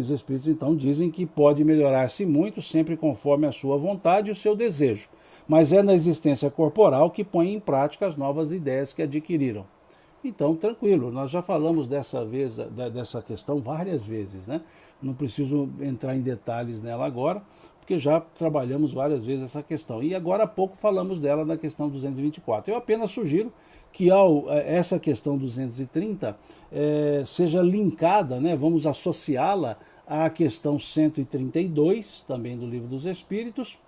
espíritos então dizem que pode melhorar-se muito, sempre conforme a sua vontade e o seu desejo, mas é na existência corporal que põe em prática as novas ideias que adquiriram. Então, tranquilo, nós já falamos dessa questão várias vezes, né? Não preciso entrar em detalhes nela agora, porque já trabalhamos várias vezes essa questão. E agora há pouco falamos dela na questão 224. Eu apenas sugiro que essa questão 230 seja linkada, né? Vamos associá-la à questão 132, também do Livro dos Espíritos,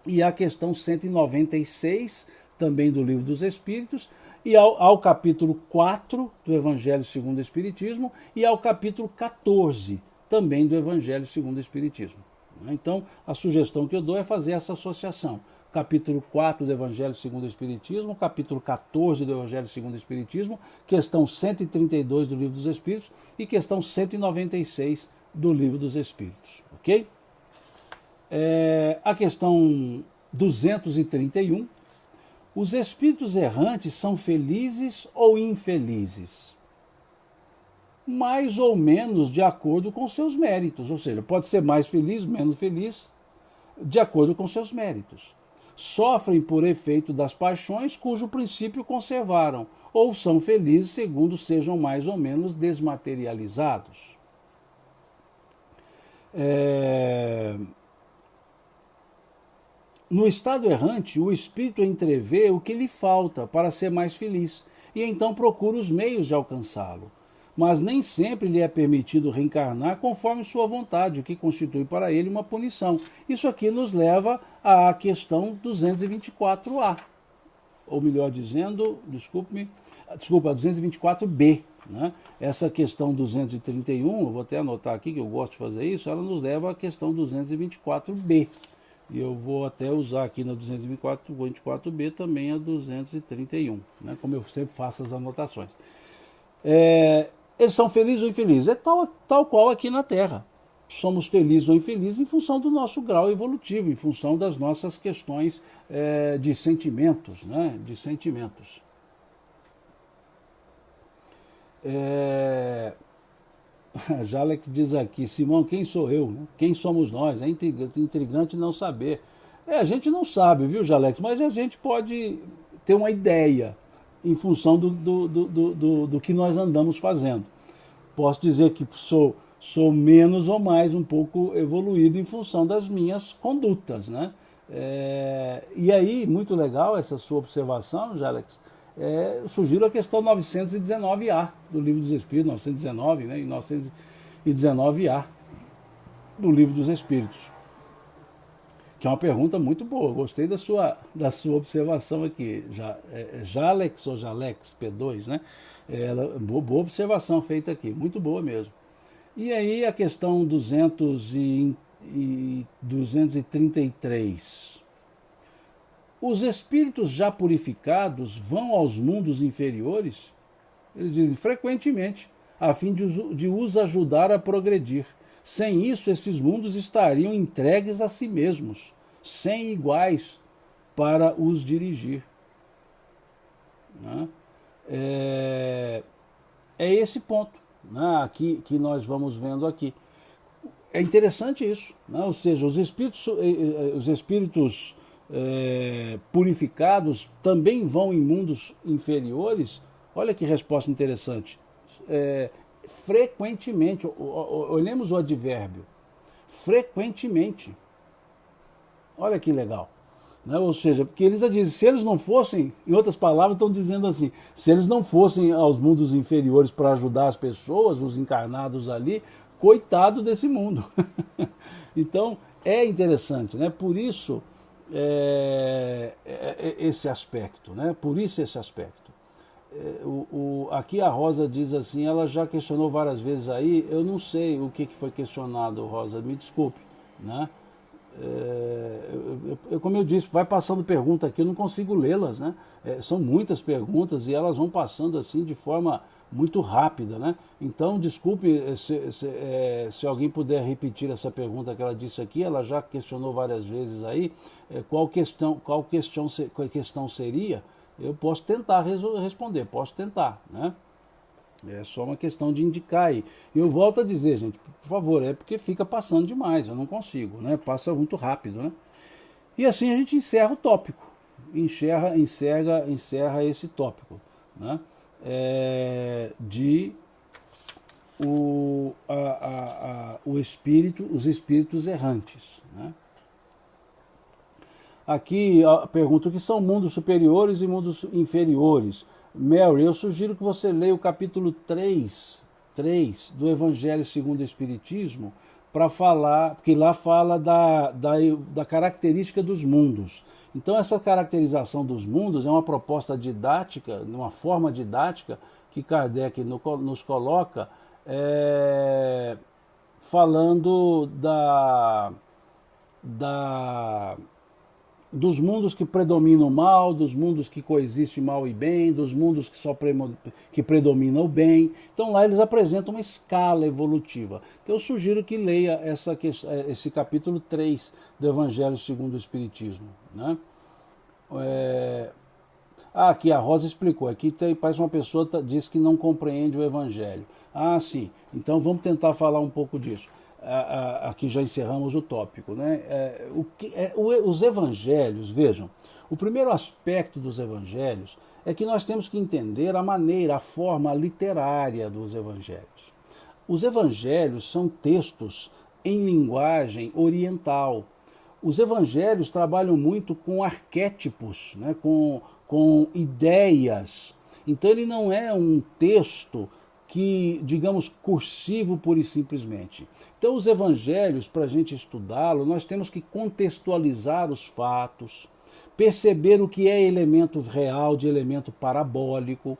e à questão 196, também do Livro dos Espíritos, e ao capítulo 4 do Evangelho segundo o Espiritismo e ao capítulo 14 também do Evangelho segundo o Espiritismo. Então, a sugestão que eu dou é fazer essa associação. Capítulo 4 do Evangelho segundo o Espiritismo, capítulo 14 do Evangelho segundo o Espiritismo, questão 132 do Livro dos Espíritos e questão 196 do Livro dos Espíritos. Ok? A questão 231. Os espíritos errantes são felizes ou infelizes? Mais ou menos de acordo com seus méritos, ou seja, pode ser mais feliz, menos feliz, de acordo com seus méritos. Sofrem por efeito das paixões cujo princípio conservaram, ou são felizes segundo sejam mais ou menos desmaterializados. No estado errante, o espírito entrevê o que lhe falta para ser mais feliz, e então procura os meios de alcançá-lo. Mas nem sempre lhe é permitido reencarnar conforme sua vontade, o que constitui para ele uma punição. Isso aqui nos leva à questão 224A, ou melhor dizendo, a 224B. Né? Essa questão 231, eu vou até anotar aqui que eu gosto de fazer isso, ela nos leva à questão 224B. E eu vou até usar aqui na 224B também a 231, né? Como eu sempre faço as anotações. Eles são felizes ou infelizes? É tal qual aqui na Terra. somos felizes ou infelizes em função do nosso grau evolutivo, em função das nossas questões de sentimentos, né? De sentimentos. Jalex diz aqui, Simão, quem sou eu? Né? Quem somos nós? É intrigante não saber. A gente não sabe, viu, Jalex? Mas a gente pode ter uma ideia em função do que nós andamos fazendo. Posso dizer que sou menos ou mais um pouco evoluído em função das minhas condutas, né? E aí, muito legal essa sua observação, Jalex. Eu sugiro a questão 919A do Livro dos Espíritos, 919, né, e 919A do Livro dos Espíritos, que é uma pergunta muito boa. Gostei da sua observação aqui, Jalex ou Jalex P2, né? Boa observação feita aqui, muito boa mesmo. E aí a questão 233. Os espíritos já purificados vão aos mundos inferiores? Eles dizem frequentemente, a fim de os ajudar a progredir. Sem isso, esses mundos estariam entregues a si mesmos, sem iguais para os dirigir. Né? É esse ponto, né, aqui, que nós vamos vendo aqui. É interessante isso, né? Ou seja, os espíritos purificados também vão em mundos inferiores. Olha que resposta interessante. Frequentemente, olhemos o advérbio, frequentemente. Olha que legal. Né? Ou seja, porque eles já dizem, se eles não fossem, em outras palavras, estão dizendo assim, se eles não fossem aos mundos inferiores para ajudar as pessoas, os encarnados ali, coitado desse mundo. Então, é interessante, né? Por isso, esse aspecto, né? Por isso esse aspecto. Aqui a Rosa diz assim, ela já questionou várias vezes aí, eu não sei o que foi questionado, Rosa, me desculpe, né? Como eu disse, vai passando pergunta aqui, eu não consigo lê-las, né? São muitas perguntas e elas vão passando assim de forma muito rápida, né? Então, desculpe se alguém puder repetir essa pergunta que ela disse aqui, ela já questionou várias vezes aí, qual questão seria? Eu posso tentar responder, posso tentar, né? É só uma questão de indicar aí. E eu volto a dizer, gente, por favor, é porque fica passando demais, eu não consigo, né? Passa muito rápido, né? E assim a gente encerra o tópico, encerra esse tópico, né? Os espíritos errantes, né? Aqui pergunta o que são mundos superiores e mundos inferiores. Mary, eu sugiro que você leia o capítulo 3 do Evangelho segundo o Espiritismo, para falar, porque lá fala da característica dos mundos. Então essa caracterização dos mundos é uma proposta didática, uma forma didática que Kardec nos coloca, falando dos mundos que predominam o mal, dos mundos que coexistem mal e bem, dos mundos que predominam o bem. Então lá eles apresentam uma escala evolutiva. Então eu sugiro que leia esse capítulo 3 do Evangelho segundo o Espiritismo, né? Aqui a Rosa explicou, aqui parece uma pessoa diz que não compreende o Evangelho. Sim, então vamos tentar falar um pouco disso. Aqui já encerramos o tópico, né? Os evangelhos, vejam, o primeiro aspecto dos evangelhos é que nós temos que entender a forma literária dos evangelhos. Os evangelhos são textos em linguagem oriental. Os evangelhos trabalham muito com arquétipos, né? com ideias. Então ele não é um texto que, digamos, cursivo pura e simplesmente. Então os evangelhos, para a gente estudá-lo, nós temos que contextualizar os fatos, perceber o que é elemento real de elemento parabólico,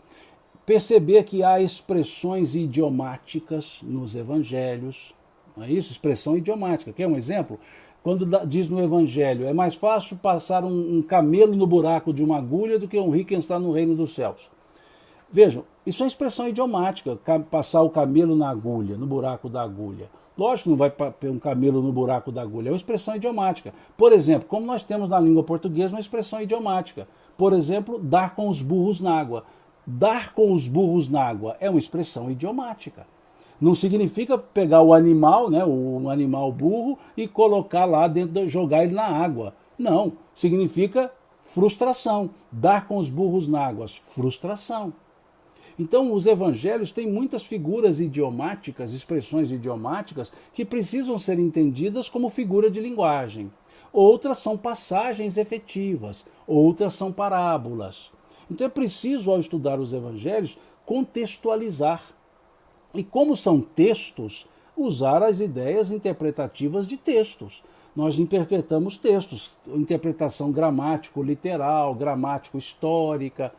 perceber que há expressões idiomáticas nos evangelhos, não é isso? Expressão idiomática. Quer um exemplo? Quando diz no evangelho, é mais fácil passar um camelo no buraco de uma agulha do que um rico entrar no reino dos céus. Vejam, isso é expressão idiomática, passar o camelo na agulha, no buraco da agulha. Lógico que não vai pôr um camelo no buraco da agulha, é uma expressão idiomática. Por exemplo, como nós temos na língua portuguesa uma expressão idiomática. Por exemplo, dar com os burros na água. Dar com os burros na água é uma expressão idiomática. Não significa pegar o animal, né, o animal burro, e colocar lá dentro, jogar ele na água. Não, significa frustração. Dar com os burros na água, frustração. Então, os evangelhos têm muitas figuras idiomáticas, expressões idiomáticas, que precisam ser entendidas como figura de linguagem. Outras são passagens efetivas, outras são parábolas. Então, é preciso, ao estudar os evangelhos, contextualizar. E como são textos, usar as ideias interpretativas de textos. Nós interpretamos textos, interpretação gramático-literal, gramático-histórica,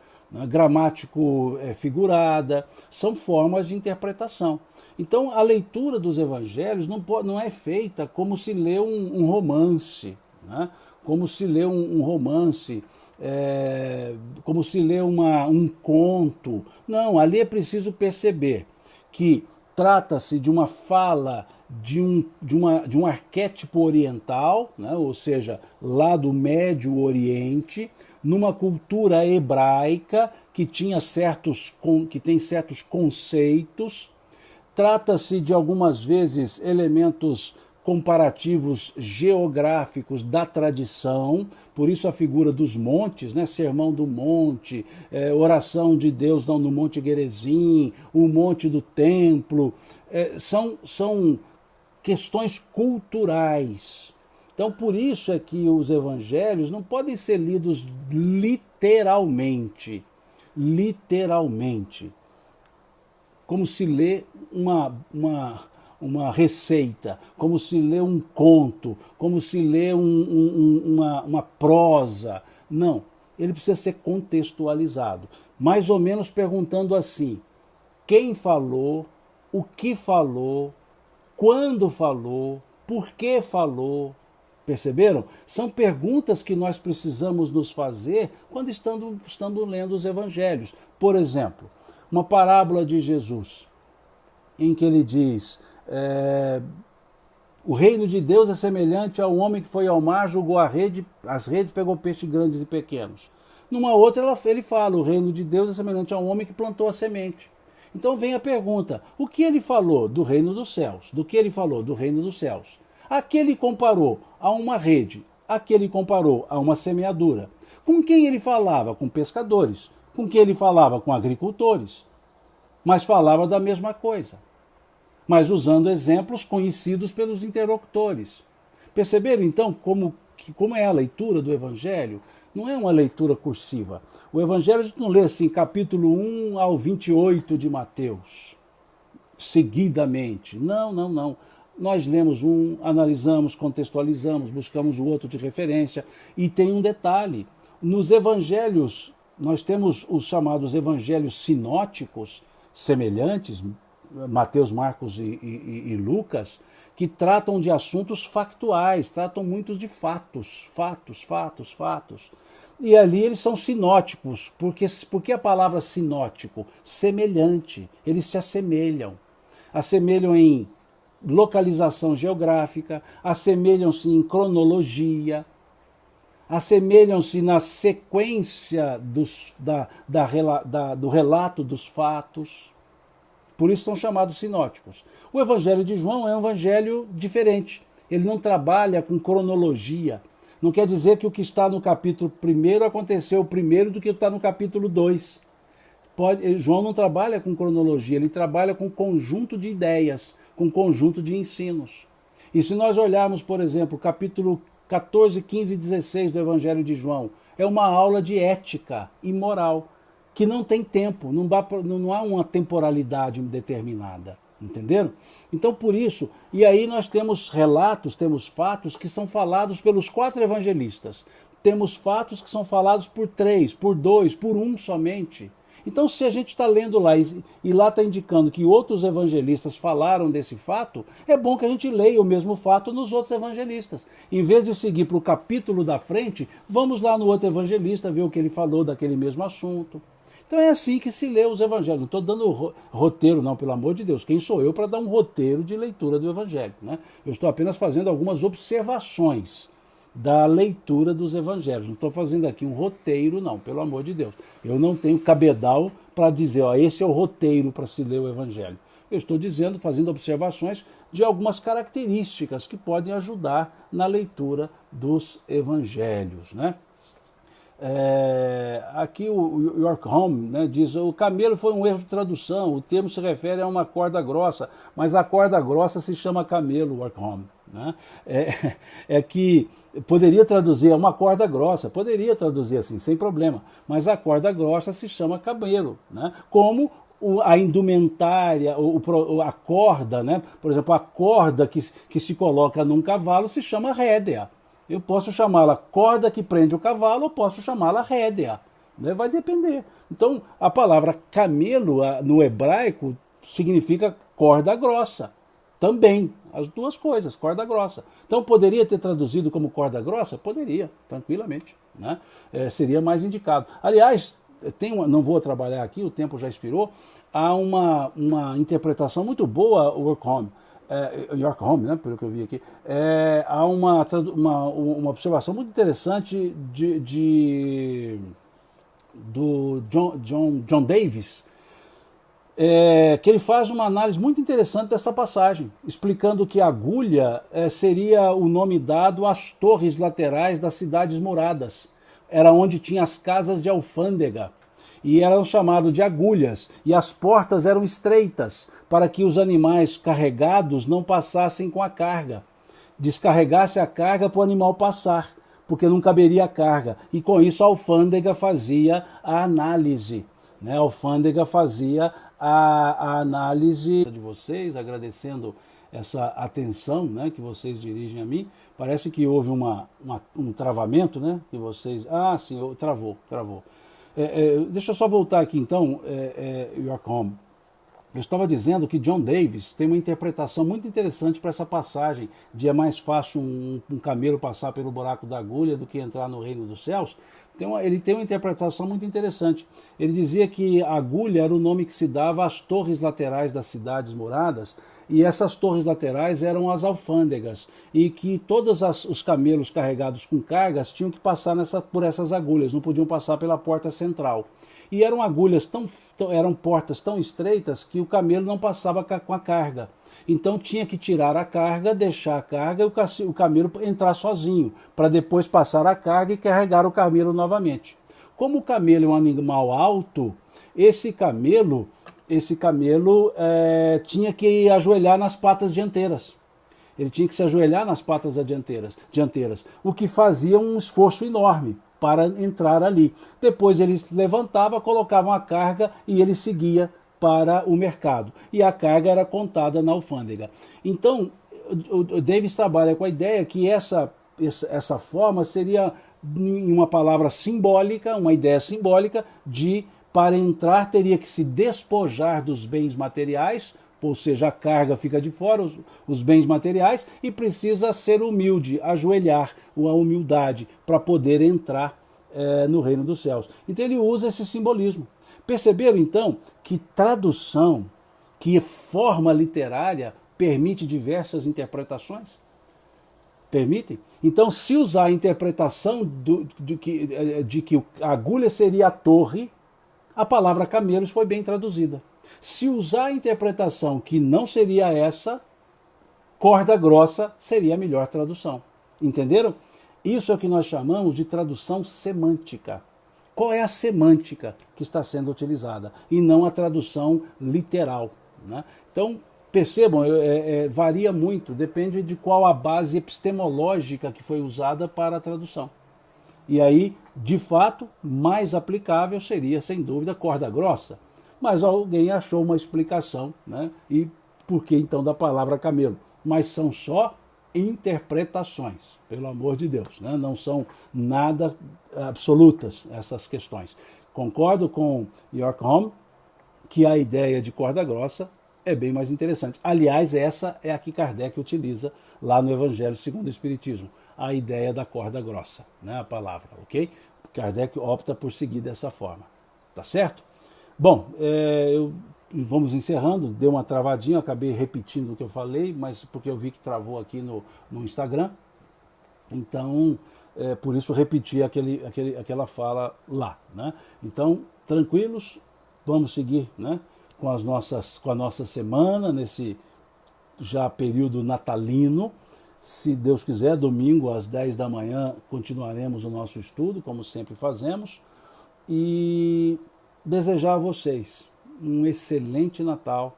gramático figurada, são formas de interpretação. Então, a leitura dos evangelhos não é feita como se lê um romance, né? Como se lê um romance, como se lê um conto. Não, ali é preciso perceber que trata-se de uma fala de um arquétipo oriental, né? Ou seja, lá do Médio Oriente, numa cultura hebraica que tem certos conceitos. Trata-se de algumas vezes elementos comparativos geográficos da tradição, por isso a figura dos montes, né? Sermão do Monte, oração de Deus no Monte Gerizim, o Monte do Templo, são questões culturais. Então, por isso é que os evangelhos não podem ser lidos literalmente, como se lê uma receita, como se lê um conto, como se lê uma prosa. Não, ele precisa ser contextualizado, mais ou menos perguntando assim: quem falou, o que falou, quando falou, por que falou. Perceberam? São perguntas que nós precisamos nos fazer quando estando lendo os evangelhos. Por exemplo, uma parábola de Jesus, em que ele diz: o reino de Deus é semelhante ao homem que foi ao mar, jogou as redes, pegou peixes grandes e pequenos. Numa outra ele fala: o reino de Deus é semelhante ao homem que plantou a semente. Então vem a pergunta: o que ele falou do reino dos céus? Do que ele falou do reino dos céus? Aqui ele comparou a uma rede, aqui ele comparou a uma semeadura. Com quem ele falava? Com pescadores. Com quem ele falava? Com agricultores. Mas falava da mesma coisa, mas usando exemplos conhecidos pelos interlocutores. Perceberam então como é a leitura do Evangelho? Não é uma leitura cursiva. O Evangelho a gente não lê assim, capítulo 1 ao 28 de Mateus, seguidamente. Não. Nós lemos um, analisamos, contextualizamos, buscamos o outro de referência. E tem um detalhe: nos evangelhos, nós temos os chamados evangelhos sinóticos, semelhantes, Mateus, Marcos e Lucas, que tratam de assuntos factuais, tratam muito de fatos. E ali eles são sinóticos. Porque a palavra sinótico? Semelhante. Eles se assemelham. Assemelham em localização geográfica, assemelham-se em cronologia, assemelham-se na sequência do relato dos fatos. Por isso são chamados sinóticos. O Evangelho de João é um evangelho diferente. Ele não trabalha com cronologia. Não quer dizer que o que está no capítulo 1 aconteceu primeiro do que está no capítulo 2. João não trabalha com cronologia, ele trabalha com conjunto de ideias, com conjunto de ensinos. E se nós olharmos, por exemplo, capítulo 14, 15 e 16 do Evangelho de João, é uma aula de ética e moral, que não tem tempo, não há uma temporalidade determinada. Entenderam? Então, por isso, e aí nós temos relatos, temos fatos que são falados pelos 4 evangelistas. Temos fatos que são falados por 3, por 2, por 1 somente. Então, se a gente está lendo lá e lá está indicando que outros evangelistas falaram desse fato, é bom que a gente leia o mesmo fato nos outros evangelistas. Em vez de seguir para o capítulo da frente, vamos lá no outro evangelista ver o que ele falou daquele mesmo assunto. Então é assim que se lê os evangelhos. Não estou dando roteiro, não, pelo amor de Deus. Quem sou eu para dar um roteiro de leitura do evangelho, né? Eu estou apenas fazendo algumas observações da leitura dos evangelhos. Não estou fazendo aqui um roteiro, não, pelo amor de Deus. Eu não tenho cabedal para dizer, ó, esse é o roteiro para se ler o evangelho. Eu estou dizendo, fazendo observações de algumas características que podem ajudar na leitura dos evangelhos, né? Aqui o York Home, né, diz: o camelo foi um erro de tradução, o termo se refere a uma corda grossa, mas a corda grossa se chama camelo, York Home. Né? Que poderia traduzir uma corda grossa, poderia traduzir assim, sem problema, mas a corda grossa se chama camelo, né? Como a indumentária, a corda, né? Por exemplo, a corda que se coloca num cavalo se chama rédea. Eu posso chamá-la corda que prende o cavalo, ou posso chamá-la rédea. Né? Vai depender. Então, a palavra camelo no hebraico significa corda grossa. Também, as duas coisas, corda grossa. Então, poderia ter traduzido como corda grossa? Poderia, tranquilamente. Né? Seria mais indicado. Aliás, não vou trabalhar aqui, o tempo já expirou. Há uma interpretação muito boa, York Home, né, pelo que eu vi aqui, há uma observação muito interessante do John Davis, que ele faz uma análise muito interessante dessa passagem, explicando que agulha seria o nome dado às torres laterais das cidades muradas. Era onde tinha as casas de alfândega, e eram chamados de agulhas, e as portas eram estreitas, para que os animais carregados não passassem com a carga. Descarregasse a carga para o animal passar, porque não caberia a carga. E com isso a alfândega fazia a análise. Né? A alfândega fazia a análise de vocês, agradecendo essa atenção, né, que vocês dirigem a mim. Parece que houve um travamento, né? Que vocês... Ah, sim, travou. Deixa eu só voltar aqui então, York Home. Eu estava dizendo que John Davis tem uma interpretação muito interessante para essa passagem de é mais fácil um camelo passar pelo buraco da agulha do que entrar no reino dos céus. Ele tem uma interpretação muito interessante. Ele dizia que a agulha era o nome que se dava às torres laterais das cidades muradas, e essas torres laterais eram as alfândegas, e que todos os camelos carregados com cargas tinham que passar por essas agulhas, não podiam passar pela porta central. E eram agulhas eram portas tão estreitas que o camelo não passava com a carga. Então tinha que tirar a carga, deixar a carga e o camelo entrar sozinho, para depois passar a carga e carregar o camelo novamente. Como o camelo é um animal alto, esse camelo tinha que ajoelhar nas patas dianteiras. Ele tinha que se ajoelhar nas patas dianteiras, o que fazia um esforço enorme para entrar ali. Depois ele levantava, colocavam a carga e ele seguia para o mercado. E a carga era contada na alfândega. Então, o Davis trabalha com a ideia que essa forma seria, em uma palavra simbólica, uma ideia simbólica de, para entrar, teria que se despojar dos bens materiais, ou seja, a carga fica de fora, os bens materiais, e precisa ser humilde, ajoelhar, a humildade, para poder entrar no reino dos céus. Então ele usa esse simbolismo. Perceberam então que tradução, que forma literária, permite diversas interpretações? Permitem? Então, se usar a interpretação de que a agulha seria a torre, a palavra camelos foi bem traduzida. Se usar a interpretação que não seria essa, corda grossa seria a melhor tradução. Entenderam? Isso é o que nós chamamos de tradução semântica. Qual é a semântica que está sendo utilizada? E não a tradução literal. Né? Então, percebam, varia muito, depende de qual a base epistemológica que foi usada para a tradução. E aí, de fato, mais aplicável seria, sem dúvida, corda grossa. Mas alguém achou uma explicação, né? E por que então da palavra camelo? Mas são só interpretações, pelo amor de Deus, né? Não são nada absolutas essas questões. Concordo com York Home que a ideia de corda grossa é bem mais interessante. Aliás, essa é a que Kardec utiliza lá no Evangelho segundo o Espiritismo, a ideia da corda grossa, né? A palavra, ok? Kardec opta por seguir dessa forma, tá certo? Bom, vamos encerrando, deu uma travadinha, acabei repetindo o que eu falei, mas porque eu vi que travou aqui no Instagram, então por isso repeti aquela fala lá, né? Então, tranquilos, vamos seguir, né, com a nossa semana, nesse já período natalino. Se Deus quiser, domingo às 10 da manhã continuaremos o nosso estudo, como sempre fazemos, e desejar a vocês um excelente Natal,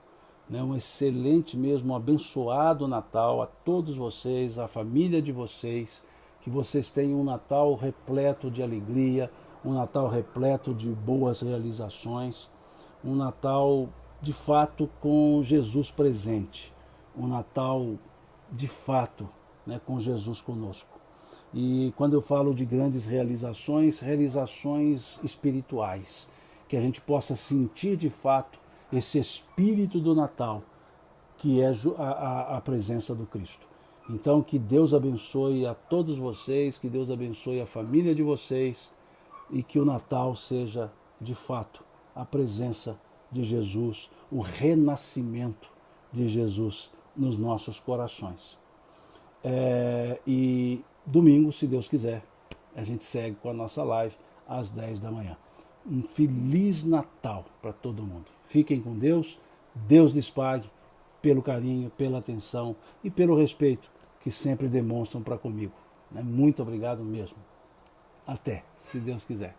né, um excelente mesmo, um abençoado Natal a todos vocês, a família de vocês, que vocês tenham um Natal repleto de alegria, um Natal repleto de boas realizações, um Natal de fato com Jesus presente, um Natal de fato, né, com Jesus conosco. E quando eu falo de grandes realizações, realizações espirituais, que a gente possa sentir de fato esse espírito do Natal, que é a presença do Cristo. Então, que Deus abençoe a todos vocês, que Deus abençoe a família de vocês e que o Natal seja, de fato, a presença de Jesus, o renascimento de Jesus nos nossos corações. E domingo, se Deus quiser, a gente segue com a nossa live às 10 da manhã. Um Feliz Natal para todo mundo. Fiquem com Deus, Deus lhes pague pelo carinho, pela atenção e pelo respeito que sempre demonstram para comigo. Muito obrigado mesmo. Até, se Deus quiser.